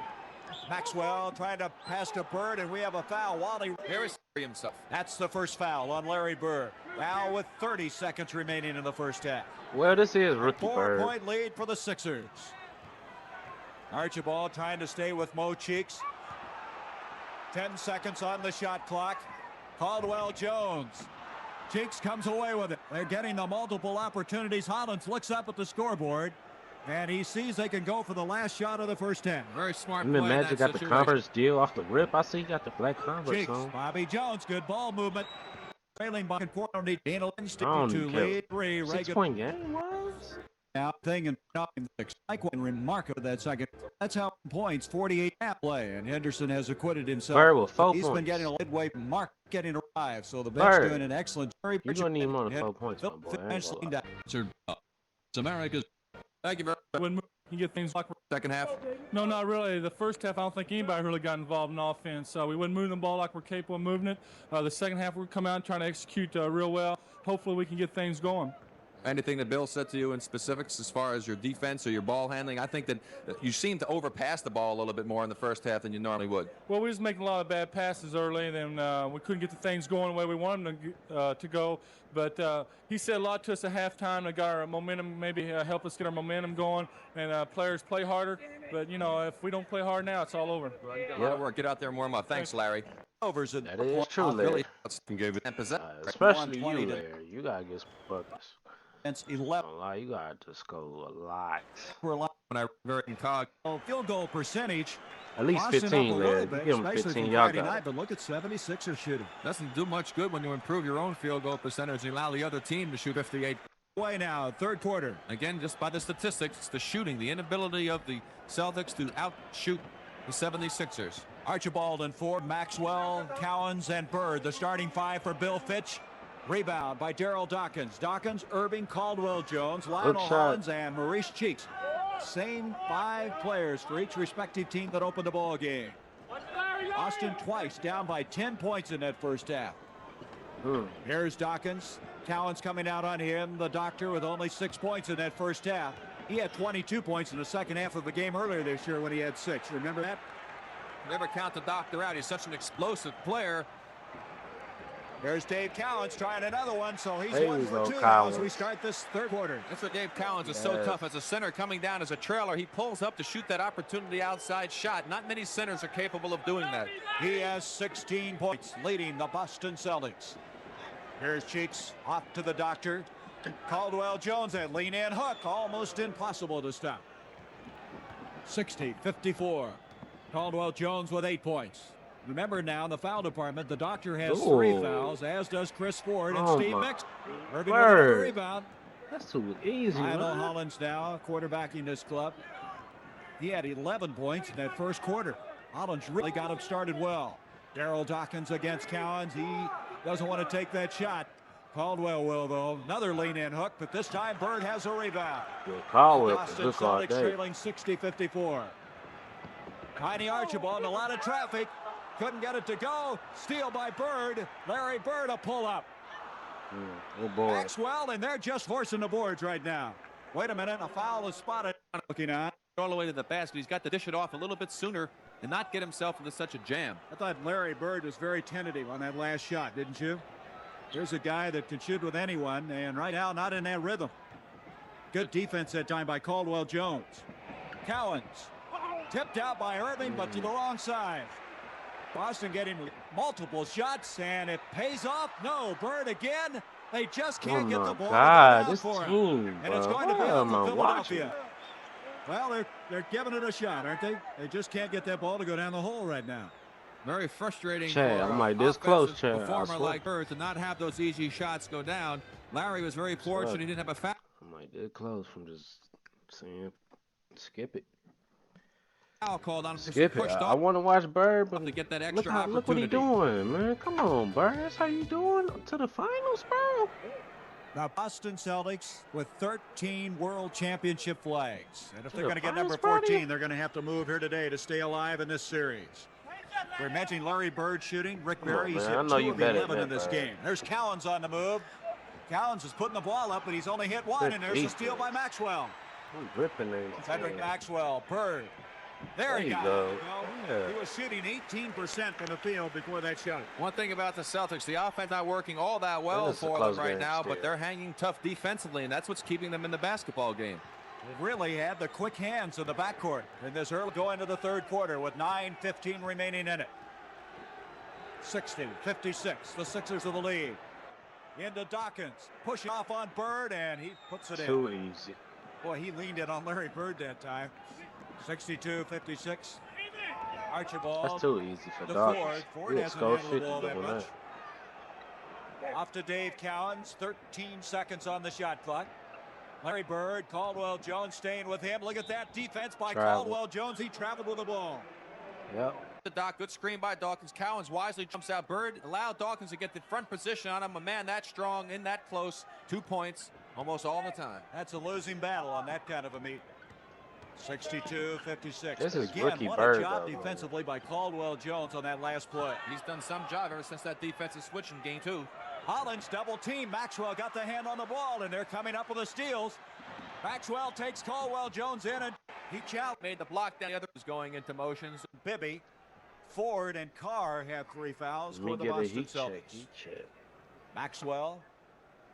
[SPEAKER 2] Maxwell trying to pass to Bird, and we have a foul. Wally
[SPEAKER 3] Harris himself.
[SPEAKER 2] That's the first foul on Larry Bird. Now with 30 seconds remaining in the first half.
[SPEAKER 1] Well, this is rookie Bird.
[SPEAKER 2] 4-point lead for the Sixers. Archibald trying to stay with Mo Cheeks. 10 seconds on the shot clock. Caldwell Jones. Cheeks comes away with it. They're getting the multiple opportunities. Hollins looks up at the scoreboard, and he sees they can go for the last shot of the first half.
[SPEAKER 3] Very smart
[SPEAKER 1] play. Magic got the Converse deal off the rip. I see you got the black Converse
[SPEAKER 2] Cheeks,
[SPEAKER 1] on.
[SPEAKER 2] Bobby Jones, good ball movement. Trailing by Portland, lead 3
[SPEAKER 1] 6-point game was.
[SPEAKER 2] Now thing and like one remarkable that second. That's how points 48 half play, and Henderson has acquitted himself.
[SPEAKER 1] Bird with 4
[SPEAKER 2] He's
[SPEAKER 1] points.
[SPEAKER 2] been getting a midway mark, getting arrived. So the bench doing an excellent.
[SPEAKER 1] You don't need more than 4 points, my boy.
[SPEAKER 3] It's America's. Thank you very much.
[SPEAKER 4] When you get things like
[SPEAKER 3] Second half.
[SPEAKER 4] no, not really. The first half, I don't think anybody really got involved in offense. We wouldn't move the ball like we're capable of moving it. The second half, we'll come out and try to execute real well. Hopefully, we can get things going.
[SPEAKER 3] Anything that Bill said to you in specifics as far as your defense or your ball handling? I think that you seem to overpass the ball a little bit more in the first half than you normally would.
[SPEAKER 4] Well, we was making a lot of bad passes early, and then we couldn't get the things going the way we wanted them to go. But he said a lot to us at halftime to get our momentum, maybe help us get our momentum going, and players play harder. But, you know, if we don't play hard now, it's all over.
[SPEAKER 3] Yeah, work. Get out there and warm up. Thanks, Larry.
[SPEAKER 2] Overs
[SPEAKER 1] That is true, Larry. Especially you, Larry. You got to get some buckets.
[SPEAKER 2] 11.
[SPEAKER 1] You got to score a lot.
[SPEAKER 2] When I field goal percentage.
[SPEAKER 1] At least 15, Larry. Give them 15, y'all got it.
[SPEAKER 2] But look at 76er shooting.
[SPEAKER 3] Doesn't do much good when you improve your own field goal percentage and allow the other team to shoot 58.
[SPEAKER 2] Way now, third quarter.
[SPEAKER 3] Again, just by the statistics, it's the shooting, the inability of the Celtics to outshoot the 76ers.
[SPEAKER 2] Archibald and Ford, Maxwell, Cowens, and Bird. The starting 5 for Bill Fitch. Rebound by Daryl Dawkins. Dawkins, Irving, Caldwell Jones, Lionel Hollins, and Maurice Cheeks. Same 5 players for each respective team that opened the ball game. Austin twice down by 10 points in that first half. Here's Dawkins. Cowens coming out on him. The doctor with only 6 points in that first half. He had 22 points in the second half of the game earlier this year when he had 6. Remember that?
[SPEAKER 3] Never count the doctor out. He's such an explosive player.
[SPEAKER 2] There's Dave Cowens trying another one, so he's 1 for 2
[SPEAKER 1] Cowens.
[SPEAKER 2] now as we start this third quarter.
[SPEAKER 3] That's what Dave Cowens is so tough. As a center coming down as a trailer, he pulls up to shoot that opportunity outside shot. Not many centers are capable of doing that.
[SPEAKER 2] He has 16 points, leading the Boston Celtics. Here's Cheeks off to the doctor. Caldwell Jones and lean in hook, almost impossible to stop. 60-54. Caldwell Jones with 8 points. Remember now, in the foul department, the doctor has 3 fouls, as does Chris Ford and Steve Mix. Irving with a rebound.
[SPEAKER 1] That's too easy.
[SPEAKER 2] Lionel Hollins now quarterbacking this club. He had 11 points in that first quarter. Hollins really got him started well. Daryl Dawkins against Cowens. He doesn't want to take that shot. Caldwell will, though. Another lean-in hook, but this time Bird has a rebound. Boston Celtics trailing 60-54. Tiny Archibald, a lot of traffic. Couldn't get it to go. Steal by Bird. Larry Bird, a pull-up.
[SPEAKER 1] Oh, boy.
[SPEAKER 2] Maxwell, and they're just forcing the boards right now. Wait a minute, a foul is spotted. Looking on.
[SPEAKER 3] all the way to the basket. He's got to dish it off a little bit sooner and not get himself into such a jam.
[SPEAKER 2] I thought Larry Bird was very tentative on that last shot, didn't you? Here's a guy that can shoot with anyone, and right now not in that rhythm. Good defense that time by Caldwell Jones. Calqc tipped out by Irving, but to the wrong side. Boston getting multiple shots, and it pays off. No, Bird again. They just can't get the ball down for him. And it's going to be out to Philadelphia. Well, they're giving it a shot, aren't they? They just can't get that ball to go down the hole right now.
[SPEAKER 3] Very frustrating
[SPEAKER 1] Chad,
[SPEAKER 3] for
[SPEAKER 1] I'm like this close, Chad.
[SPEAKER 3] performer like Bird to not have those easy shots go down. Larry was very fortunate he didn't have a foul.
[SPEAKER 1] I'm like this close from just saying skip it.
[SPEAKER 3] Foul called on him.
[SPEAKER 1] Skip it. I want to watch Bird, but
[SPEAKER 3] to get that extra
[SPEAKER 1] look what he doing, man. Come on, Bird. That's how you doing to the finals, bro.
[SPEAKER 2] Now, Boston Celtics with 13 World Championship flags. And if they're going to get number
[SPEAKER 1] finals
[SPEAKER 2] 14, they're going to have to move here today to stay alive in this series. We're mentioning Larry Bird shooting. Rick Barry, he's hit 2 of 11 in this game. There's Calqc on the move. Calqc is putting the ball up, but he's only hit one, and there's a steal by Maxwell.
[SPEAKER 1] I'm ripping it.
[SPEAKER 2] Cedric Maxwell, Bird. There he
[SPEAKER 1] go.
[SPEAKER 2] Yeah. He was shooting 18% from the field before that shot.
[SPEAKER 3] One thing about the Celtics, the offense not working all that well for them right now, but they're hanging tough defensively, and that's what's keeping them in the basketball game.
[SPEAKER 2] It really had the quick hands in the backcourt in this early going to the third quarter with 9:15 remaining in it. 60-56, the Sixers of the lead. Into Dawkins, pushing off on Bird, and he puts it in.
[SPEAKER 1] Too easy.
[SPEAKER 2] Boy, he leaned in on Larry Bird that time. 62-56. Archibald.
[SPEAKER 1] That's too easy for
[SPEAKER 2] the
[SPEAKER 1] Dawkins.
[SPEAKER 2] Ford hasn't handled the ball that much. Off to Dave Calqc, 13 seconds on the shot clock. Larry Bird, Caldwell Jones staying with him. Look at that defense by Caldwell Jones. He traveled with the ball.
[SPEAKER 1] Yep.
[SPEAKER 3] The Doc, good screen by Dawkins. Calqc wisely jumps out. Bird allowed Dawkins to get the front position on him. A man that strong in that close. 2 points almost all the time.
[SPEAKER 2] That's a losing battle on that kind of a meet. 62-56.
[SPEAKER 1] This is
[SPEAKER 2] again,
[SPEAKER 1] rookie
[SPEAKER 2] what
[SPEAKER 1] Bird,
[SPEAKER 2] a job
[SPEAKER 1] though,
[SPEAKER 2] defensively by Caldwell Jones on that last play.
[SPEAKER 3] He's done some job ever since that defensive switch in game 2.
[SPEAKER 2] Hollins double team. Maxwell got the hand on the ball, and they're coming up with the steals. Maxwell takes Caldwell Jones in, and he
[SPEAKER 3] made the block down. The other was going into motions.
[SPEAKER 2] Bibby, Ford, and Carr have 3 fouls for the Boston Celtics. Maxwell,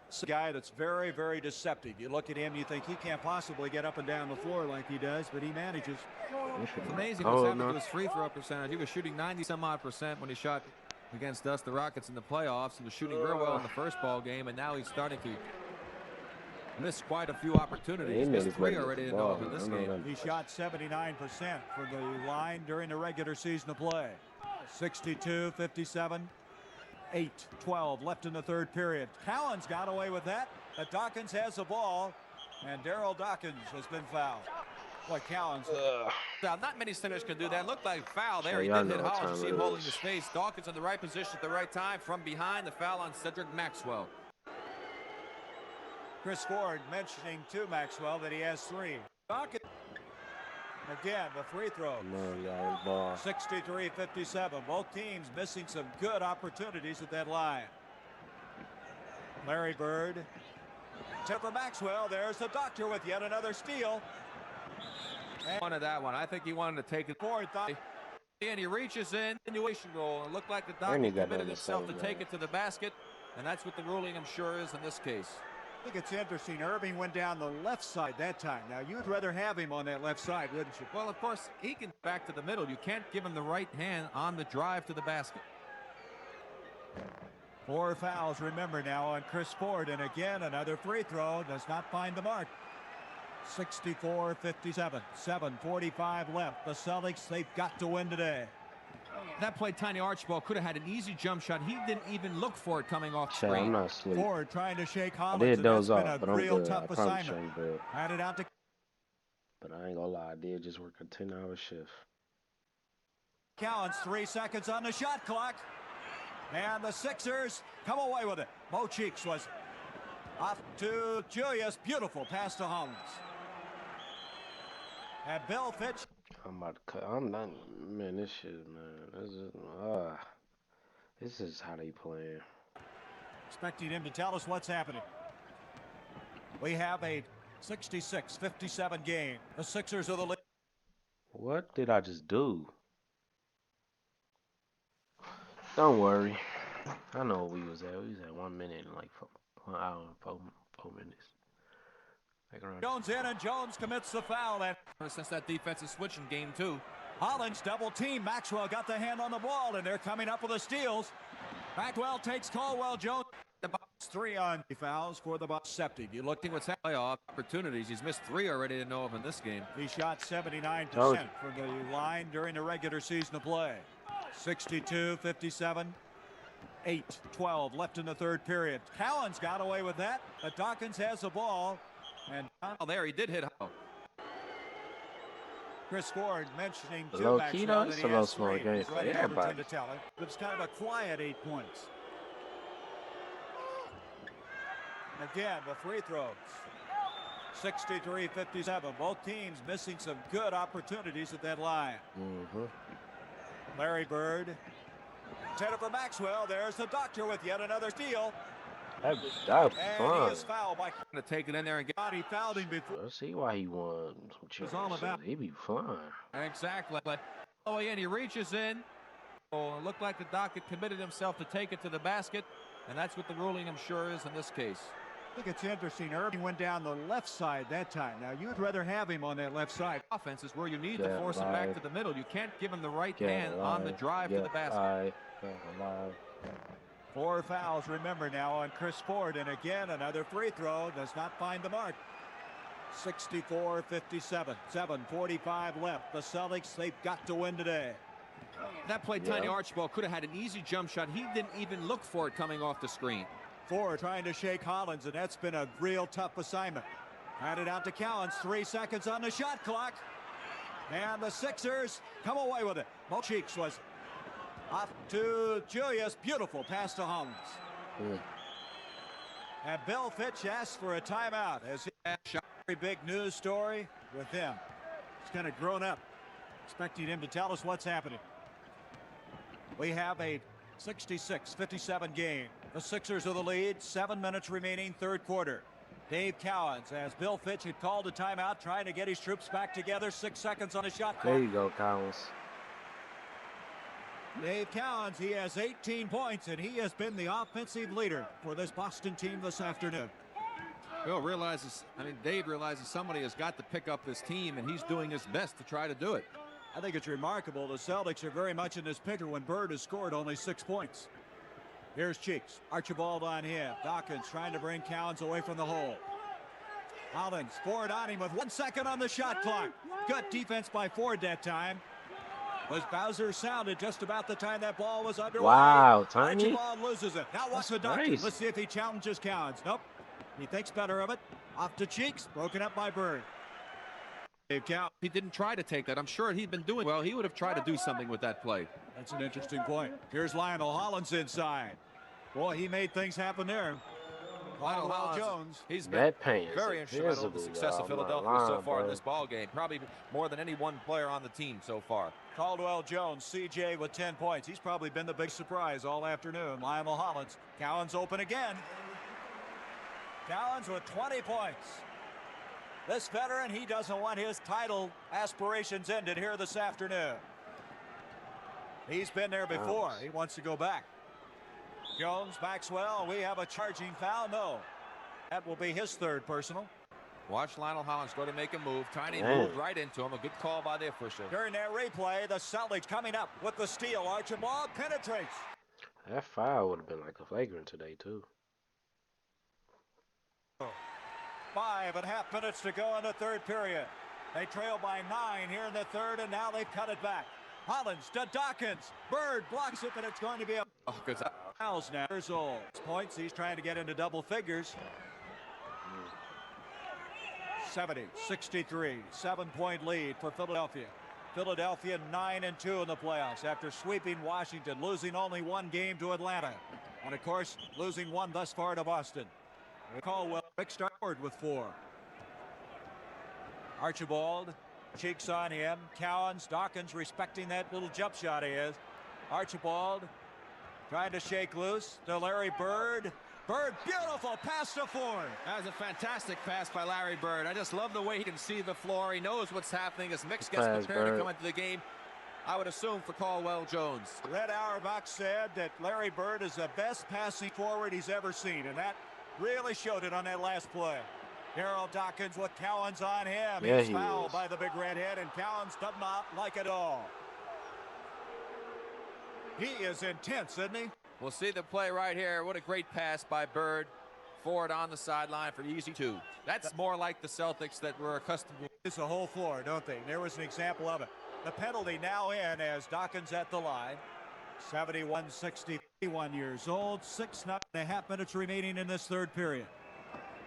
[SPEAKER 2] it's a guy that's very, very deceptive. You look at him, you think he can't possibly get up and down the floor like he does, but he manages.
[SPEAKER 3] It's amazing what's happened to his free throw percentage. He was shooting 90-some-odd% when he shot against us, the Rockets, in the playoffs. He was shooting very well in the first ball game, and now he's starting to miss quite a few opportunities. He's missed 3 already in this game.
[SPEAKER 2] He shot 79% from the line during the regular season of play. 62-57. 8-12 left in the third period. Calqc got away with that, but Dawkins has the ball, and Daryl Dawkins has been fouled. Boy, Calqc.
[SPEAKER 3] Now, not many centers can do that. Looked like foul there. He did hit Hollins. You see him holding his face. Dawkins in the right position at the right time. From behind, the foul on Cedric Maxwell.
[SPEAKER 2] Chris Ford mentioning to Maxwell that he has 3. Dawkins. Again, the free throw. 63-57. Both teams missing some good opportunities at that line. Larry Bird. Tip for Maxwell. There's the doctor with yet another steal.
[SPEAKER 3] And wanted that one. I think he wanted to take it forward. And he reaches in. Continuation goal. It looked like the doctor committed himself to take it to the basket. And that's what the ruling, I'm sure, is in this case.
[SPEAKER 2] I think it's interesting. Irving went down the left side that time. Now, you'd rather have him on that left side, wouldn't you?
[SPEAKER 3] Well, of course, he can back to the middle. You can't give him the right hand on the drive to the basket.
[SPEAKER 2] 4 fouls, remember now, on Chris Ford. And again, another free throw does not find the mark. 64-57. 7:45 left. The Celtics, they've got to win today.
[SPEAKER 3] That play, Tiny Archibald could have had an easy jump shot. He didn't even look for it coming off screen.
[SPEAKER 1] I'm not asleep.
[SPEAKER 2] Ford trying to shake Hollins.
[SPEAKER 1] I did doze off,
[SPEAKER 2] been
[SPEAKER 1] but
[SPEAKER 2] a
[SPEAKER 1] I'm
[SPEAKER 2] real
[SPEAKER 1] good.
[SPEAKER 2] tough assignment. Had it out to.
[SPEAKER 1] But I ain't gonna lie, I did just work a 10-hour shift.
[SPEAKER 2] Calqc, 3 seconds on the shot clock. And the Sixers come away with it. Mo Cheeks was off to Julius. Beautiful pass to Hollins. And Bill Fitch.
[SPEAKER 1] I'm about to cut. I'm not, man. This shit, man. This is how they playing.
[SPEAKER 2] Expecting him to tell us what's happening. We have a 66-57 game. The Sixers are the lead.
[SPEAKER 1] What did I just do? Don't worry. I know where we was at. We was at 1 minute and like 1 hour and four minutes. Like around.
[SPEAKER 2] Jones in, and Jones commits the foul. And
[SPEAKER 3] since that defensive switching game, too.
[SPEAKER 2] Hollins double team. Maxwell got the hand on the ball, and they're coming up with the steals. Maxwell takes Caldwell Jones. The box 3 on fouls for the Boston Celtics. You look
[SPEAKER 3] at what's playoff opportunities. He's missed 3 already to know of in this game.
[SPEAKER 2] He shot 79% from the line during the regular season of play. 62-57. 8-12 left in the third period. Calqc got away with that, but Dawkins has the ball. And
[SPEAKER 3] there he did hit.
[SPEAKER 2] Chris Ford mentioning to
[SPEAKER 1] low
[SPEAKER 2] Maxwell
[SPEAKER 1] key though,
[SPEAKER 2] that
[SPEAKER 1] it's
[SPEAKER 2] he
[SPEAKER 1] a low
[SPEAKER 2] has
[SPEAKER 1] small
[SPEAKER 2] 3.
[SPEAKER 1] game
[SPEAKER 2] He's
[SPEAKER 1] for
[SPEAKER 2] ready to
[SPEAKER 1] everybody.
[SPEAKER 2] to tell it, but it's kind of a quiet 8 points. Again, the free throws. 63-57. Both teams missing some good opportunities at that line. Larry Bird. Set up for Maxwell. There's the doctor with yet another steal.
[SPEAKER 1] That was
[SPEAKER 2] and
[SPEAKER 1] fun.
[SPEAKER 2] he is fouled by
[SPEAKER 3] To take it in there and get.
[SPEAKER 2] He fouled him before.
[SPEAKER 1] Let's see why he won some championships. He be flying.
[SPEAKER 3] Exactly. Oh, and he reaches in. Oh, it looked like the doc had committed himself to take it to the basket, and that's what the ruling, I'm sure, is in this case.
[SPEAKER 2] I think it's interesting. Irving went down the left side that time. Now, you'd rather have him on that left side.
[SPEAKER 3] Offense is where you need to force him back to the middle. You can't give him the right hand on the drive to the basket.
[SPEAKER 2] 4 fouls, remember now, on Chris Ford. And again, another free throw does not find the mark. 64-57. 7:45 left. The Celtics, they've got to win today.
[SPEAKER 3] That play, Tiny Archibald could have had an easy jump shot. He didn't even look for it coming off the screen.
[SPEAKER 2] Ford trying to shake Hollins, and that's been a real tough assignment. Handed out to Calqc. 3 seconds on the shot clock. And the Sixers come away with it. Cheeks was off to Julius. Beautiful pass to Hollins. And Bill Fitch asked for a timeout as he had a very big news story with him. He's kind of grown up. Expecting him to tell us what's happening. We have a 66-57 game. The Sixers are the lead. 7 minutes remaining, third quarter. Dave Calqc, as Bill Fitch had called a timeout, trying to get his troops back together. 6 seconds on the shot clock.
[SPEAKER 1] There you go, Calqc.
[SPEAKER 2] Dave Calqc, he has 18 points, and he has been the offensive leader for this Boston team this afternoon.
[SPEAKER 3] Bill realizes, Dave realizes somebody has got to pick up this team, and he's doing his best to try to do it.
[SPEAKER 2] I think it's remarkable. The Celtics are very much in this picture when Bird has scored only 6 points. Here's Cheeks. Archibald on him. Dawkins trying to bring Calqc away from the hole. Hollins, Ford on him with 1 second on the shot clock. Good defense by Ford that time. Was Bowser sounded just about the time that ball was underway.
[SPEAKER 1] Wow, Tiny.
[SPEAKER 2] Archibald loses it. Now watch the Dawkins. Let's see if he challenges Calqc. Nope. He thinks better of it. Off to Cheeks. Broken up by Bird.
[SPEAKER 3] He didn't try to take that. I'm sure he'd been doing well. He would have tried to do something with that play.
[SPEAKER 2] That's an interesting point. Here's Lionel Hollins inside. Boy, he made things happen there. Caldwell Jones.
[SPEAKER 3] He's been very
[SPEAKER 1] very
[SPEAKER 3] instrumental in the success of Philadelphia so far in this ball game. Probably more than any one player on the team so far.
[SPEAKER 2] Caldwell Jones, CJ with 10 points. He's probably been the big surprise all afternoon. Lionel Hollins. Calqc open again. Calqc with 20 points. This veteran, he doesn't want his title aspirations ended here this afternoon. He's been there before. He wants to go back. Jones, Maxwell, we have a charging foul. No. That will be his 3rd personal.
[SPEAKER 3] Watch Lionel Hollins go to make a move. Tiny moved right into him. A good call by the official.
[SPEAKER 2] During their replay, the Celtics coming up with the steal. Archibald penetrates.
[SPEAKER 1] That foul would have been like a flagrant today, too.
[SPEAKER 2] 5.5 minutes to go in the third period. They trail by 9 here in the third, and now they've cut it back. Hollins to Dawkins. Bird blocks it, but it's going to be a
[SPEAKER 3] good
[SPEAKER 2] fouls now. Years old. Points. He's trying to get into double figures. 70-63. 7-point lead for Philadelphia. Philadelphia 9-2 in the playoffs after sweeping Washington, losing only 1 game to Atlanta, and of course losing 1 thus far to Boston. Caldwell, Rick started with 4. Archibald, Cheeks on him. Calqc, Dawkins respecting that little jump shot he is. Archibald trying to shake loose to Larry Bird. Bird, beautiful pass to Ford.
[SPEAKER 3] That was a fantastic pass by Larry Bird. I just love the way he can see the floor. He knows what's happening as Mix gets prepared to come into the game. I would assume for Caldwell Jones.
[SPEAKER 2] Red Auerbach said that Larry Bird is the best passing forward he's ever seen, and that really showed it on that last play. Daryl Dawkins with Cowens on him.
[SPEAKER 1] Yeah,
[SPEAKER 2] He's fouled by the big redhead, and Cowens does not like it at all. He is intense, isn't he?
[SPEAKER 3] We'll see the play right here. What a great pass by Bird. Ford on the sideline for the easy two. That's more like the Celtics that we're accustomed to.
[SPEAKER 2] It's the whole floor, don't they? There was an example of it. The penalty now in as Dawkins at the line. 71-60, 51 years old. 6.5 minutes remaining in this third period.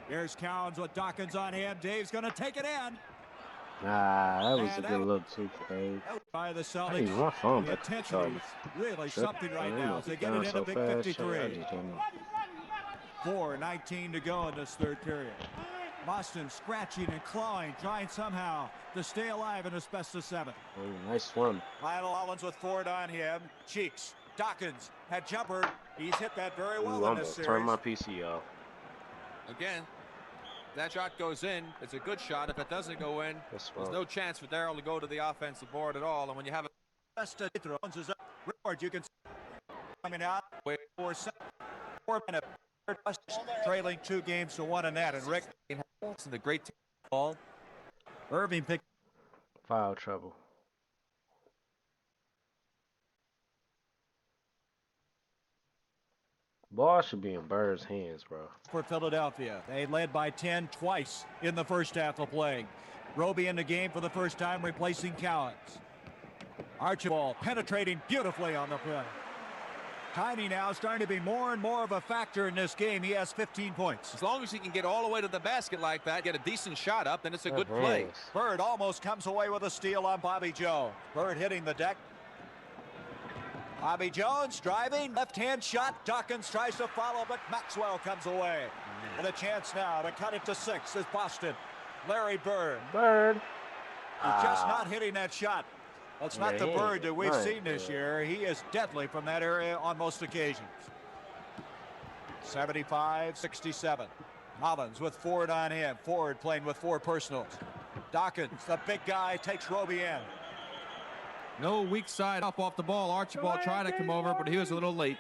[SPEAKER 2] Here's Cowens with Dawkins on him. Dave's going to take it in.
[SPEAKER 1] That was a good look too for Dave.
[SPEAKER 2] By the Celtics.
[SPEAKER 1] My phone,
[SPEAKER 2] the attention is really something right now. They get it in a big 53. 4:19 to go in this third period. Boston scratching and clawing, trying somehow to stay alive in this best of 7.
[SPEAKER 1] Oh, nice swim.
[SPEAKER 2] Lionel Hollins with Ford on him. Cheeks. Dawkins had jumper. He's hit that very well in this series.
[SPEAKER 1] Turn my PC off.
[SPEAKER 3] Again, that shot goes in. It's a good shot. If it doesn't go in, there's no chance for Daryl to go to the offensive board at all. And when you have a
[SPEAKER 2] best of throws is up. You can see coming out. Wait for 4 minutes. Trailing 2 games to 1 in that. And Rick
[SPEAKER 3] in the great ball.
[SPEAKER 2] Irving picked
[SPEAKER 1] foul trouble. Ball should be in Bird's hands, bro.
[SPEAKER 2] For Philadelphia. They led by 10 twice in the first half of play. Roby in the game for the first time, replacing Cowens. Archibald penetrating beautifully on the play. Tiny now starting to be more and more of a factor in this game. He has 15 points.
[SPEAKER 3] As long as he can get all the way to the basket like that, get a decent shot up, then it's a good play.
[SPEAKER 2] Bird almost comes away with a steal on Bobby Jones. Bird hitting the deck. Bobby Jones driving, left-hand shot. Dawkins tries to follow, but Maxwell comes away. And a chance now to cut it to 6 is Boston. Larry Bird. He's just not hitting that shot. That's not the Bird that we've seen this year. He is deadly from that area on most occasions. 75-67. Hollins with Ford on him. Ford playing with 4 personals. Dawkins, the big guy, takes Roby in.
[SPEAKER 3] No weak side up off the ball. Archibald tried to come over, but he was a little late.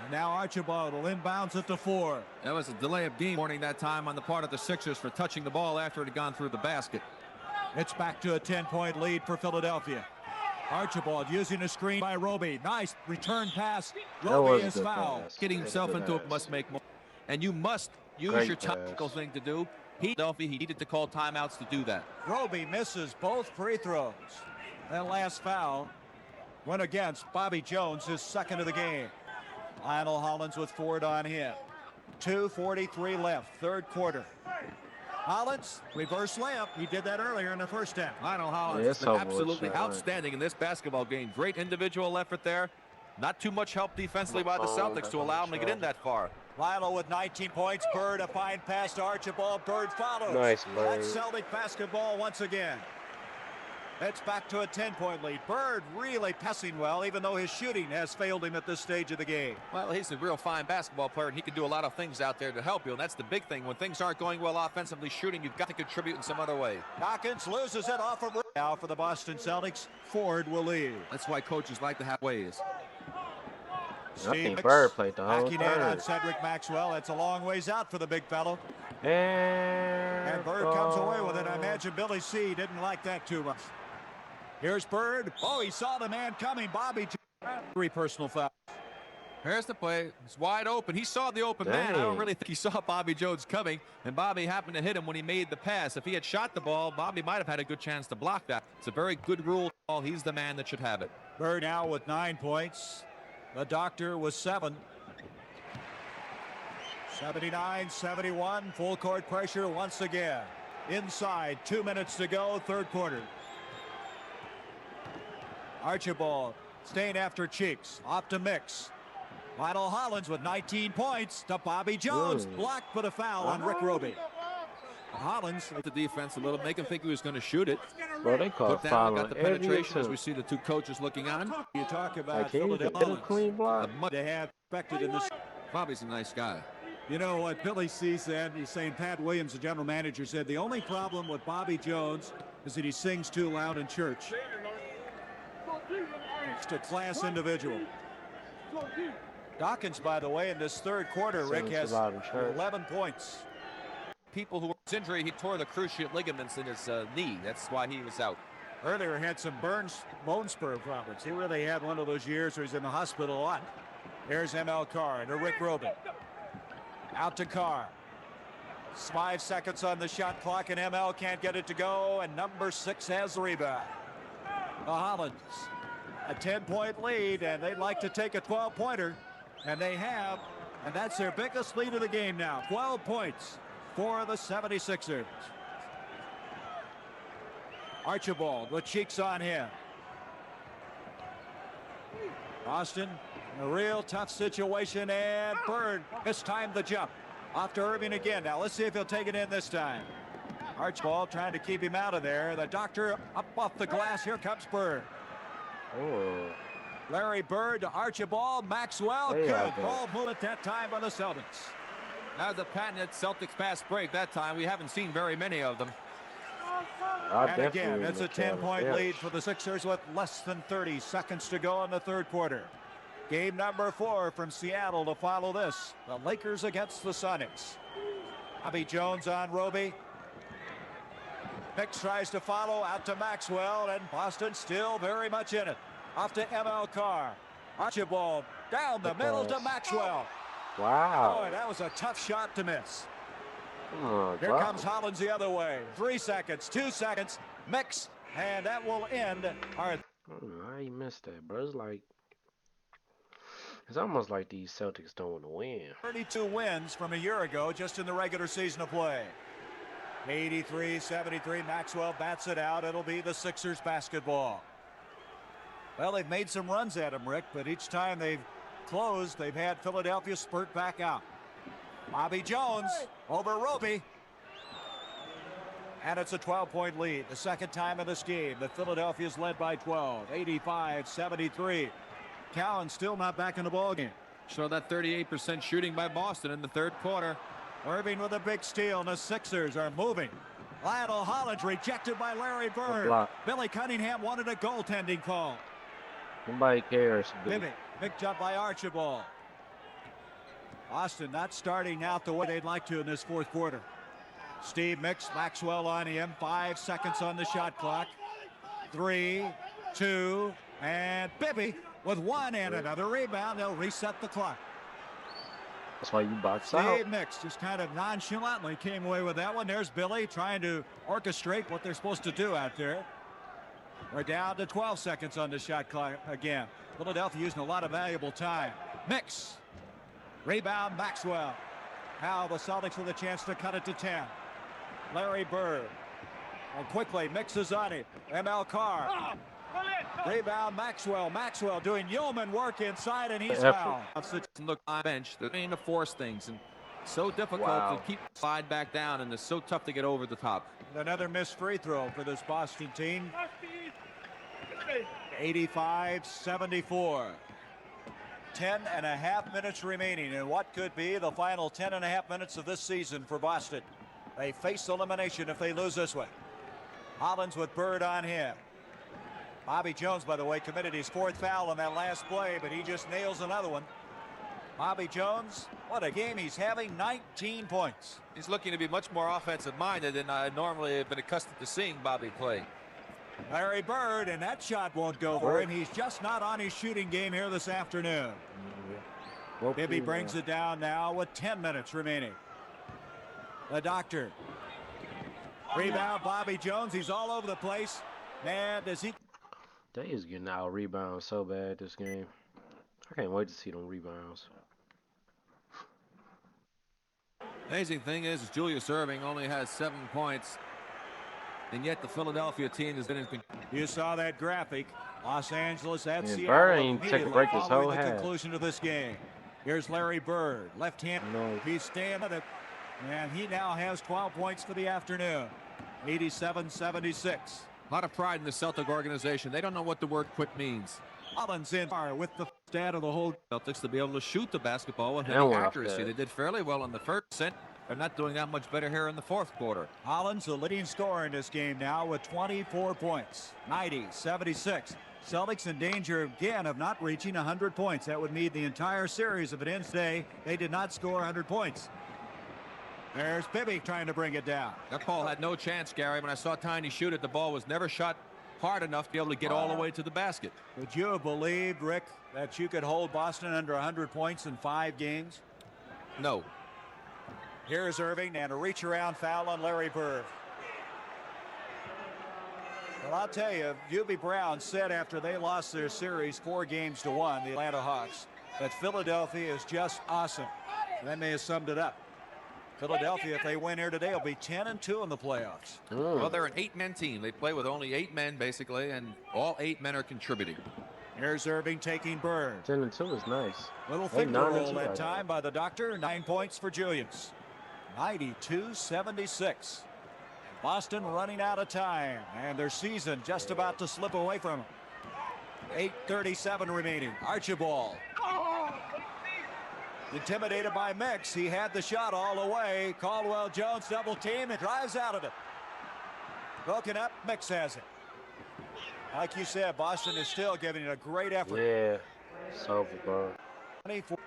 [SPEAKER 2] And now Archibald will inbounds it to 4.
[SPEAKER 3] That was a delay of game warning that time on the part of the Sixers for touching the ball after it had gone through the basket.
[SPEAKER 2] It's back to a 10-point lead for Philadelphia. Archibald using a screen by Roby. Nice return pass. Roby is fouled.
[SPEAKER 3] Getting himself into it must make more. And you must use your tactical thing to do. He needed to call timeouts to do that.
[SPEAKER 2] Roby misses both free throws. That last foul went against Bobby Jones, his second of the game. Lionel Hollins with Ford on him. 2:43 left, third quarter. Hollins, reverse layup. He did that earlier in the first half.
[SPEAKER 3] Lionel Hollins has been absolutely outstanding in this basketball game. Great individual effort there. Not too much help defensively by the Celtics to allow him to get in that far.
[SPEAKER 2] Lionel with 19 points. Bird, a fine pass to Archibald. Bird follows.
[SPEAKER 1] Nice, Bird.
[SPEAKER 2] That's Celtic basketball once again. It's back to a 10-point lead. Bird really passing well, even though his shooting has failed him at this stage of the game.
[SPEAKER 3] Well, he's a real fine basketball player, and he can do a lot of things out there to help you, and that's the big thing. When things aren't going well offensively shooting, you've got to contribute in some other way.
[SPEAKER 2] Dawkins loses it off of now for the Boston Celtics. Ford will lead.
[SPEAKER 3] That's why coaches like to have ways.
[SPEAKER 1] I think Bird played the whole
[SPEAKER 2] third. On Cedric Maxwell. That's a long ways out for the big fellow.
[SPEAKER 1] And
[SPEAKER 2] Bird comes away with it. I imagine Billy C. didn't like that too much. Here's Bird. Oh, he saw the man coming. Bobby, 3 personal fouls.
[SPEAKER 3] Here's the play. It's wide open. He saw the open man. I don't really think he saw Bobby Jones coming, and Bobby happened to hit him when he made the pass. If he had shot the ball, Bobby might have had a good chance to block that. It's a very good rule. He's the man that should have it.
[SPEAKER 2] Bird now with 9 points. The doctor was 7. 79-71. Full court pressure once again. Inside, 2 minutes to go, third quarter. Archibald staying after Cheeks. Off to Mix. Lionel Hollins with 19 points to Bobby Jones. Blocked for the foul on Rick Roby. Hollins
[SPEAKER 3] with the defense a little, make him think he was going to shoot it.
[SPEAKER 1] Bro, they call foul.
[SPEAKER 3] Got the penetration as we see the 2 coaches looking on.
[SPEAKER 2] You talk about
[SPEAKER 1] Philadelphia. Clean block.
[SPEAKER 2] They have expected in this.
[SPEAKER 3] Bobby's a nice guy.
[SPEAKER 2] You know what Billy C said? He's saying Pat Williams, the general manager, said the only problem with Bobby Jones is that he sings too loud in church. Just a class individual. Dawkins, by the way, in this third quarter, Rick, has 11 points.
[SPEAKER 3] People who were his injury, he tore the cruciate ligaments in his knee. That's why he was out.
[SPEAKER 2] Earlier had some bone spur problems. He really had one of those years where he's in the hospital a lot. Here's ML Carr to Rick Robin. Out to Carr. 5 seconds on the shot clock, and ML can't get it to go, and number 6 has the rebound. The Hollands, a 10-point lead, and they'd like to take a 12-pointer, and they have, and that's their biggest lead of the game now. 12 points for the 76ers. Archibald with cheeks on him. Boston, a real tough situation, and Bird mistimed the jump. Off to Irving again. Now let's see if he'll take it in this time. Archibald trying to keep him out of there. The doctor up off the glass. Here comes Bird.
[SPEAKER 1] Oh.
[SPEAKER 2] Larry Bird to Archibald. Maxwell. Good ball move at that time by the Celtics.
[SPEAKER 3] That was a patented Celtics fast break that time. We haven't seen very many of them.
[SPEAKER 2] And again, it's a 10-point lead for the Sixers with less than 30 seconds to go in the third quarter. Game number 4 from Seattle to follow this. The Lakers against the Sonics. Bobby Jones on Roby. Hicks tries to follow out to Maxwell, and Boston still very much in it. Off to ML Carr. Archibald down the middle to Maxwell.
[SPEAKER 1] Wow.
[SPEAKER 2] Boy, that was a tough shot to miss.
[SPEAKER 1] Oh,
[SPEAKER 2] Here comes Hollins the other way. 3 seconds, 2 seconds, mix, and that will end our.
[SPEAKER 1] I don't know how you missed that, bro. It's almost like these Celtics don't want to win.
[SPEAKER 2] 32 wins from a year ago just in the regular season of play. 83-73, Maxwell bats it out. It'll be the Sixers basketball. Well, they've made some runs at him, Rick, but each time they've closed, they've had Philadelphia spurt back out. Bobby Jones over Roby. And it's a 12-point lead. The second time in this game that Philadelphia's led by 12. 85-73. Calqc still not back in the ballgame.
[SPEAKER 3] Show that 38% shooting by Boston in the third quarter.
[SPEAKER 2] Irving with a big steal, and the Sixers are moving. Lionel Hollins rejected by Larry Bird. Billy Cunningham wanted a goaltending call.
[SPEAKER 1] Nobody cares.
[SPEAKER 2] Big jump by Archibald. Boston not starting out the way they'd like to in this fourth quarter. Steve Mix, Maxwell on him. 5 seconds on the shot clock. 3, 2, and Bibby with 1 and another rebound. They'll reset the clock.
[SPEAKER 1] That's why you box out.
[SPEAKER 2] Steve Mix just kind of nonchalantly came away with that one. There's Billy trying to orchestrate what they're supposed to do out there. We're down to 12 seconds on the shot clock again. Philadelphia using a lot of valuable time. Mix. Rebound Maxwell. Now the Celtics with a chance to cut it to 10. Larry Bird. And quickly mixes on it. ML Carr. Rebound Maxwell. Maxwell doing yeoman work inside, and he's fouled.
[SPEAKER 3] Look on the bench. They're trying to force things, and so difficult to keep slide back down, and it's so tough to get over the top.
[SPEAKER 2] Another missed free throw for this Boston team. 85-74. 10.5 minutes remaining in what could be the final 10.5 minutes of this season for Boston. They face elimination if they lose this one. Hollins with Bird on him. Bobby Jones, by the way, committed his 4th foul on that last play, but he just nails another one. Bobby Jones, what a game he's having, 19 points.
[SPEAKER 3] He's looking to be much more offensive minded than I normally have been accustomed to seeing Bobby play.
[SPEAKER 2] Larry Bird, and that shot won't go for him. He's just not on his shooting game here this afternoon. Bibby brings it down now with 10 minutes remaining. The doctor. Rebound Bobby Jones. He's all over the place. Man, does he...
[SPEAKER 1] They is getting out rebounds so bad this game. I can't wait to see them rebounds.
[SPEAKER 3] Amazing thing is Julius Erving only has 7 points. And yet the Philadelphia team has been in control.
[SPEAKER 2] You saw that graphic. Los Angeles at Seattle.
[SPEAKER 1] Bird ain't take a break his whole
[SPEAKER 2] the
[SPEAKER 1] half.
[SPEAKER 2] Conclusion of this game. Here's Larry Bird. Left hand. He's staying with it. And he now has 12 points for the afternoon. 87-76.
[SPEAKER 3] A lot of pride in the Celtic organization. They don't know what the word quit means.
[SPEAKER 2] Hollins in with the
[SPEAKER 3] stat of the whole Celtics to be able to shoot the basketball with
[SPEAKER 1] And
[SPEAKER 3] any
[SPEAKER 1] one off
[SPEAKER 3] accuracy.
[SPEAKER 1] that.
[SPEAKER 3] They did fairly well in the first set. They're not doing that much better here in the fourth quarter.
[SPEAKER 2] Hollins, the leading scorer in this game now with 24 points. 90-76. Celtics in danger again of not reaching 100 points. That would mean the entire series, if it ends today, they did not score 100 points. There's Bibby trying to bring it down.
[SPEAKER 3] That ball had no chance, Gary. When I saw Tiny shoot it, the ball was never shot hard enough to be able to get all the way to the basket.
[SPEAKER 2] Would you have believed, Rick, that you could hold Boston under 100 points in 5 games?
[SPEAKER 3] No.
[SPEAKER 2] Here's Irving and a reach around foul on Larry Bird. Well, I'll tell you, Hubie Brown said after they lost their series 4-1, the Atlanta Hawks, that Philadelphia is just awesome. That may have summed it up. Philadelphia, if they win here today, will be 10-2 in the playoffs.
[SPEAKER 3] Well, they're an 8-man team. They play with only 8 men, basically, and all 8 men are contributing.
[SPEAKER 2] Here's Irving taking Bird.
[SPEAKER 1] 10-2 is nice.
[SPEAKER 2] Little finger roll that time by the doctor. 9 points for Julius. 92-76. Boston running out of time, and their season just about to slip away from them. 8:37 remaining. Archibald. Intimidated by Mix. He had the shot all the way. Caldwell Jones double team and drives out of it. Broken up. Mix has it. Like you said, Boston is still giving it a great effort.
[SPEAKER 1] Yeah. So far.
[SPEAKER 2] 24.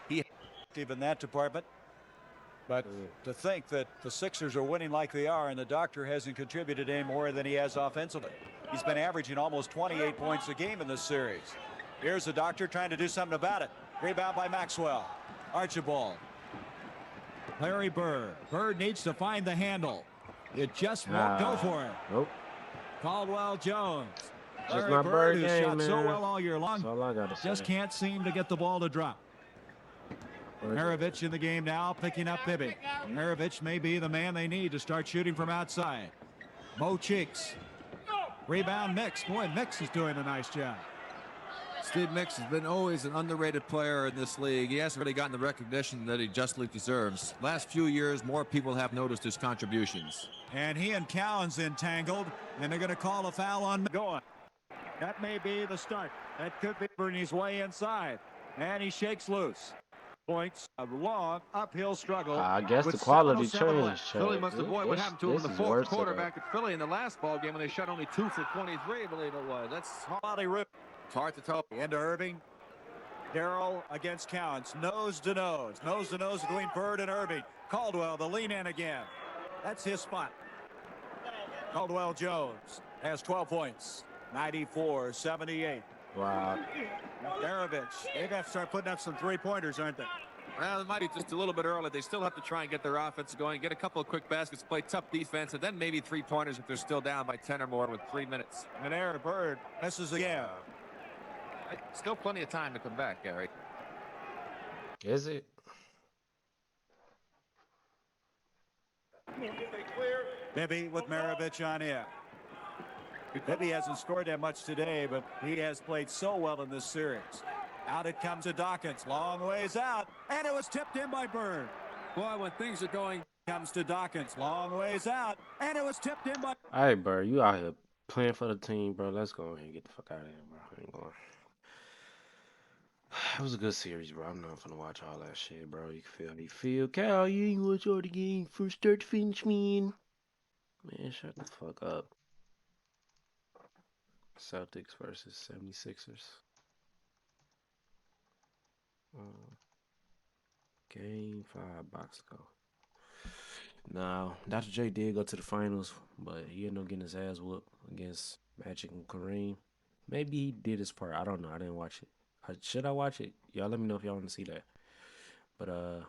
[SPEAKER 2] He active in that department. But to think that the Sixers are winning like they are and the doctor hasn't contributed any more than he has offensively. He's been averaging almost 28 points a game in this series. Here's the doctor trying to do something about it. Rebound by Maxwell. Archibald. Larry Bird. Bird needs to find the handle. It just won't go for it.
[SPEAKER 1] Nope.
[SPEAKER 2] Caldwell Jones.
[SPEAKER 1] Larry
[SPEAKER 2] Larry Bird, who's
[SPEAKER 1] game,
[SPEAKER 2] shot
[SPEAKER 1] man.
[SPEAKER 2] so well all year long,
[SPEAKER 1] That's all I gotta say.
[SPEAKER 2] just can't seem to get the ball to drop. Maravich in the game now, picking up Bibby. Maravich may be the man they need to start shooting from outside. Mo Cheeks. Rebound Mix. Boy, Mix is doing a nice job.
[SPEAKER 3] Steve Mix has been always an underrated player in this league. He hasn't really gotten the recognition that he justly deserves. Last few years, more people have noticed his contributions.
[SPEAKER 2] And he and Cowan's entangled, and they're going to call a foul on going. That may be the start. That could be Bernie's way inside. And he shakes loose. Points, a long uphill struggle.
[SPEAKER 1] I guess the quality changed.
[SPEAKER 3] Philly must have, boy, what happened to him in the
[SPEAKER 1] is
[SPEAKER 3] fourth
[SPEAKER 1] worse
[SPEAKER 3] quarter
[SPEAKER 1] than
[SPEAKER 3] back at Philly in the last ball game when they shot only 2 for 23, I believe it was. That's
[SPEAKER 2] Body rip.
[SPEAKER 3] it's hard to tell.
[SPEAKER 2] Into Irving. Darrell against Counts. Nose to nose. Nose to nose between Bird and Irving. Caldwell, the lean in again. That's his spot. Caldwell Jones has 12 points. 94-78.
[SPEAKER 1] Wow.
[SPEAKER 2] Maravich. They've got to start putting up some three-pointers, aren't they?
[SPEAKER 3] Well, it might be just a little bit early. They still have to try and get their offense going, get a couple of quick baskets, play tough defense, and then maybe 3-pointers if they're still down by 10 or more with 3 minutes.
[SPEAKER 2] And Aaron Bird misses again.
[SPEAKER 3] Still plenty of time to come back, Gary.
[SPEAKER 1] Is it?
[SPEAKER 2] Bibby with Maravich on in. Bibby hasn't scored that much today, but he has played so well in this series. Out it comes to Dawkins. Long ways out. And it was tipped in by Bird. Boy, when things are going, comes to Dawkins. Long ways out. And it was tipped in by...
[SPEAKER 1] All right, bro. You out here playing for the team, bro. Let's go ahead and get the fuck out of here, bro. I ain't going. It was a good series, bro. I'm not gonna watch all that shit, bro. You can feel me. Feel Cal, you ain't watch all the game from start to finish, man. Man, shut the fuck up. Celtics versus 76ers. Game 5 box score. Now, Dr. J did go to the finals, but he ended up getting his ass whooped against Magic and Kareem. Maybe he did his part. I don't know. I didn't watch it. Should I watch it? Y'all let me know if y'all want to see that. But,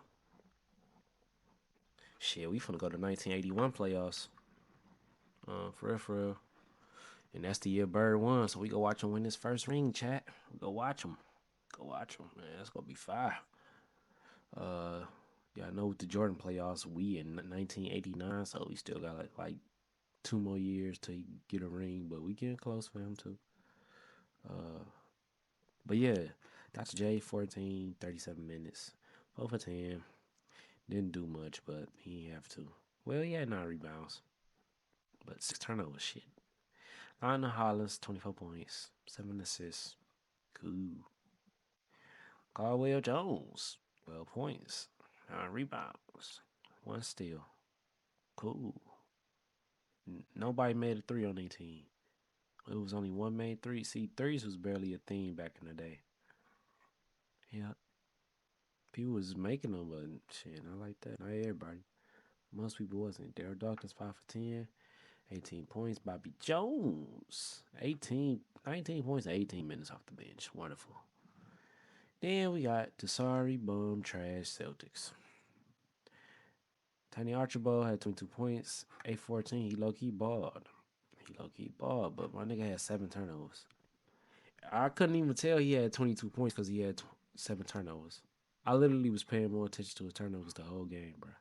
[SPEAKER 1] shit, we finna go to 1981 playoffs. For real. And that's the year Bird won, so we go watch him win his first ring, chat. Go watch him. Man. That's gonna be fire. Yeah, I know with the Jordan playoffs, we in 1989, so we still got like 2 more years till he get a ring, but we getting close for him too. But yeah, Dr. J, 14, 37 minutes, 4 for 10. Didn't do much, but he didn't have to. Well, he had 9 rebounds, but 6 turnovers, shit. Lionel Hollins, 24 points, 7 assists. Cool. Caldwell Jones, 12 points, 9 rebounds, 1 steal. Cool. Nobody made a 3 on their team. It was only one made 3. See, threes was barely a thing back in the day. Yeah. People was making them, but shit, not like that. Not everybody. Most people wasn't. Daryl Dawkins, 5 for 10. 18 points. Bobby Jones, 19 points, 18 minutes off the bench. Wonderful. Then we got the sorry bum trash Celtics. Tiny Archibald had 22 points, 8-14. He low-key balled. But my nigga had 7 turnovers. I couldn't even tell he had 22 points because he had 7 turnovers. I literally was paying more attention to his turnovers the whole game, bro.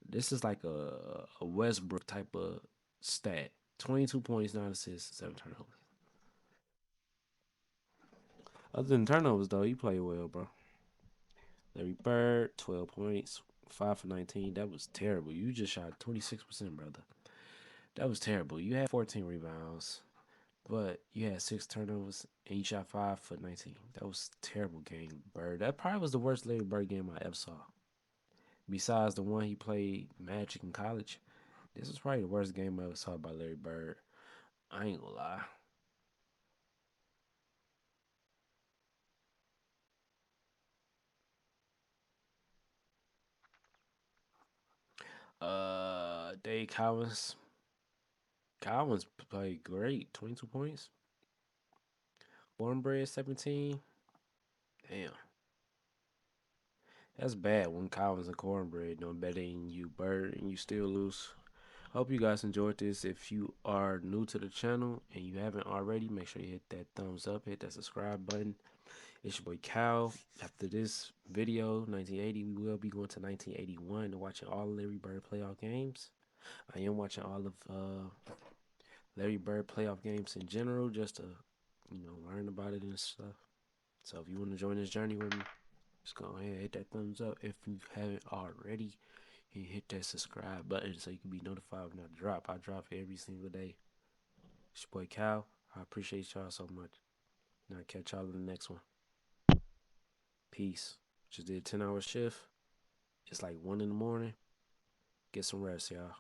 [SPEAKER 1] This is like a Westbrook type of stat. 22 points, 9 assists, 7 turnovers. Other than turnovers, though, he played well, bro. Larry Bird, 12 points, 5 for 19. That was terrible. You just shot 26%, brother. That was terrible. You had 14 rebounds, but you had 6 turnovers, and you shot 5 for 19. That was a terrible game, Bird. That probably was the worst Larry Bird game I ever saw. Besides the one he played Magic in college, this was probably the worst game I ever saw by Larry Bird. I ain't gonna lie. Dave Collins. Collins played great. 22 points. Cornbread, 17. Damn. That's bad when Collins and Cornbread doing better than you, Bird, and you still lose. Hope you guys enjoyed this. If you are new to the channel and you haven't already, make sure you hit that thumbs up, hit that subscribe button. It's your boy Cal. After this video, 1980, we will be going to 1981 and watching all Larry Bird playoff games. I am watching all of Larry Bird playoff games in general, just to, learn about it and stuff. So if you want to join this journey with me, just go ahead and hit that thumbs up. If you haven't already, and hit that subscribe button so you can be notified when I drop. I drop every single day. It's your boy Cal. I appreciate y'all so much. And I'll catch y'all in the next one. Peace. Just did a 10-hour shift. It's like 1 in the morning. Get some rest, y'all.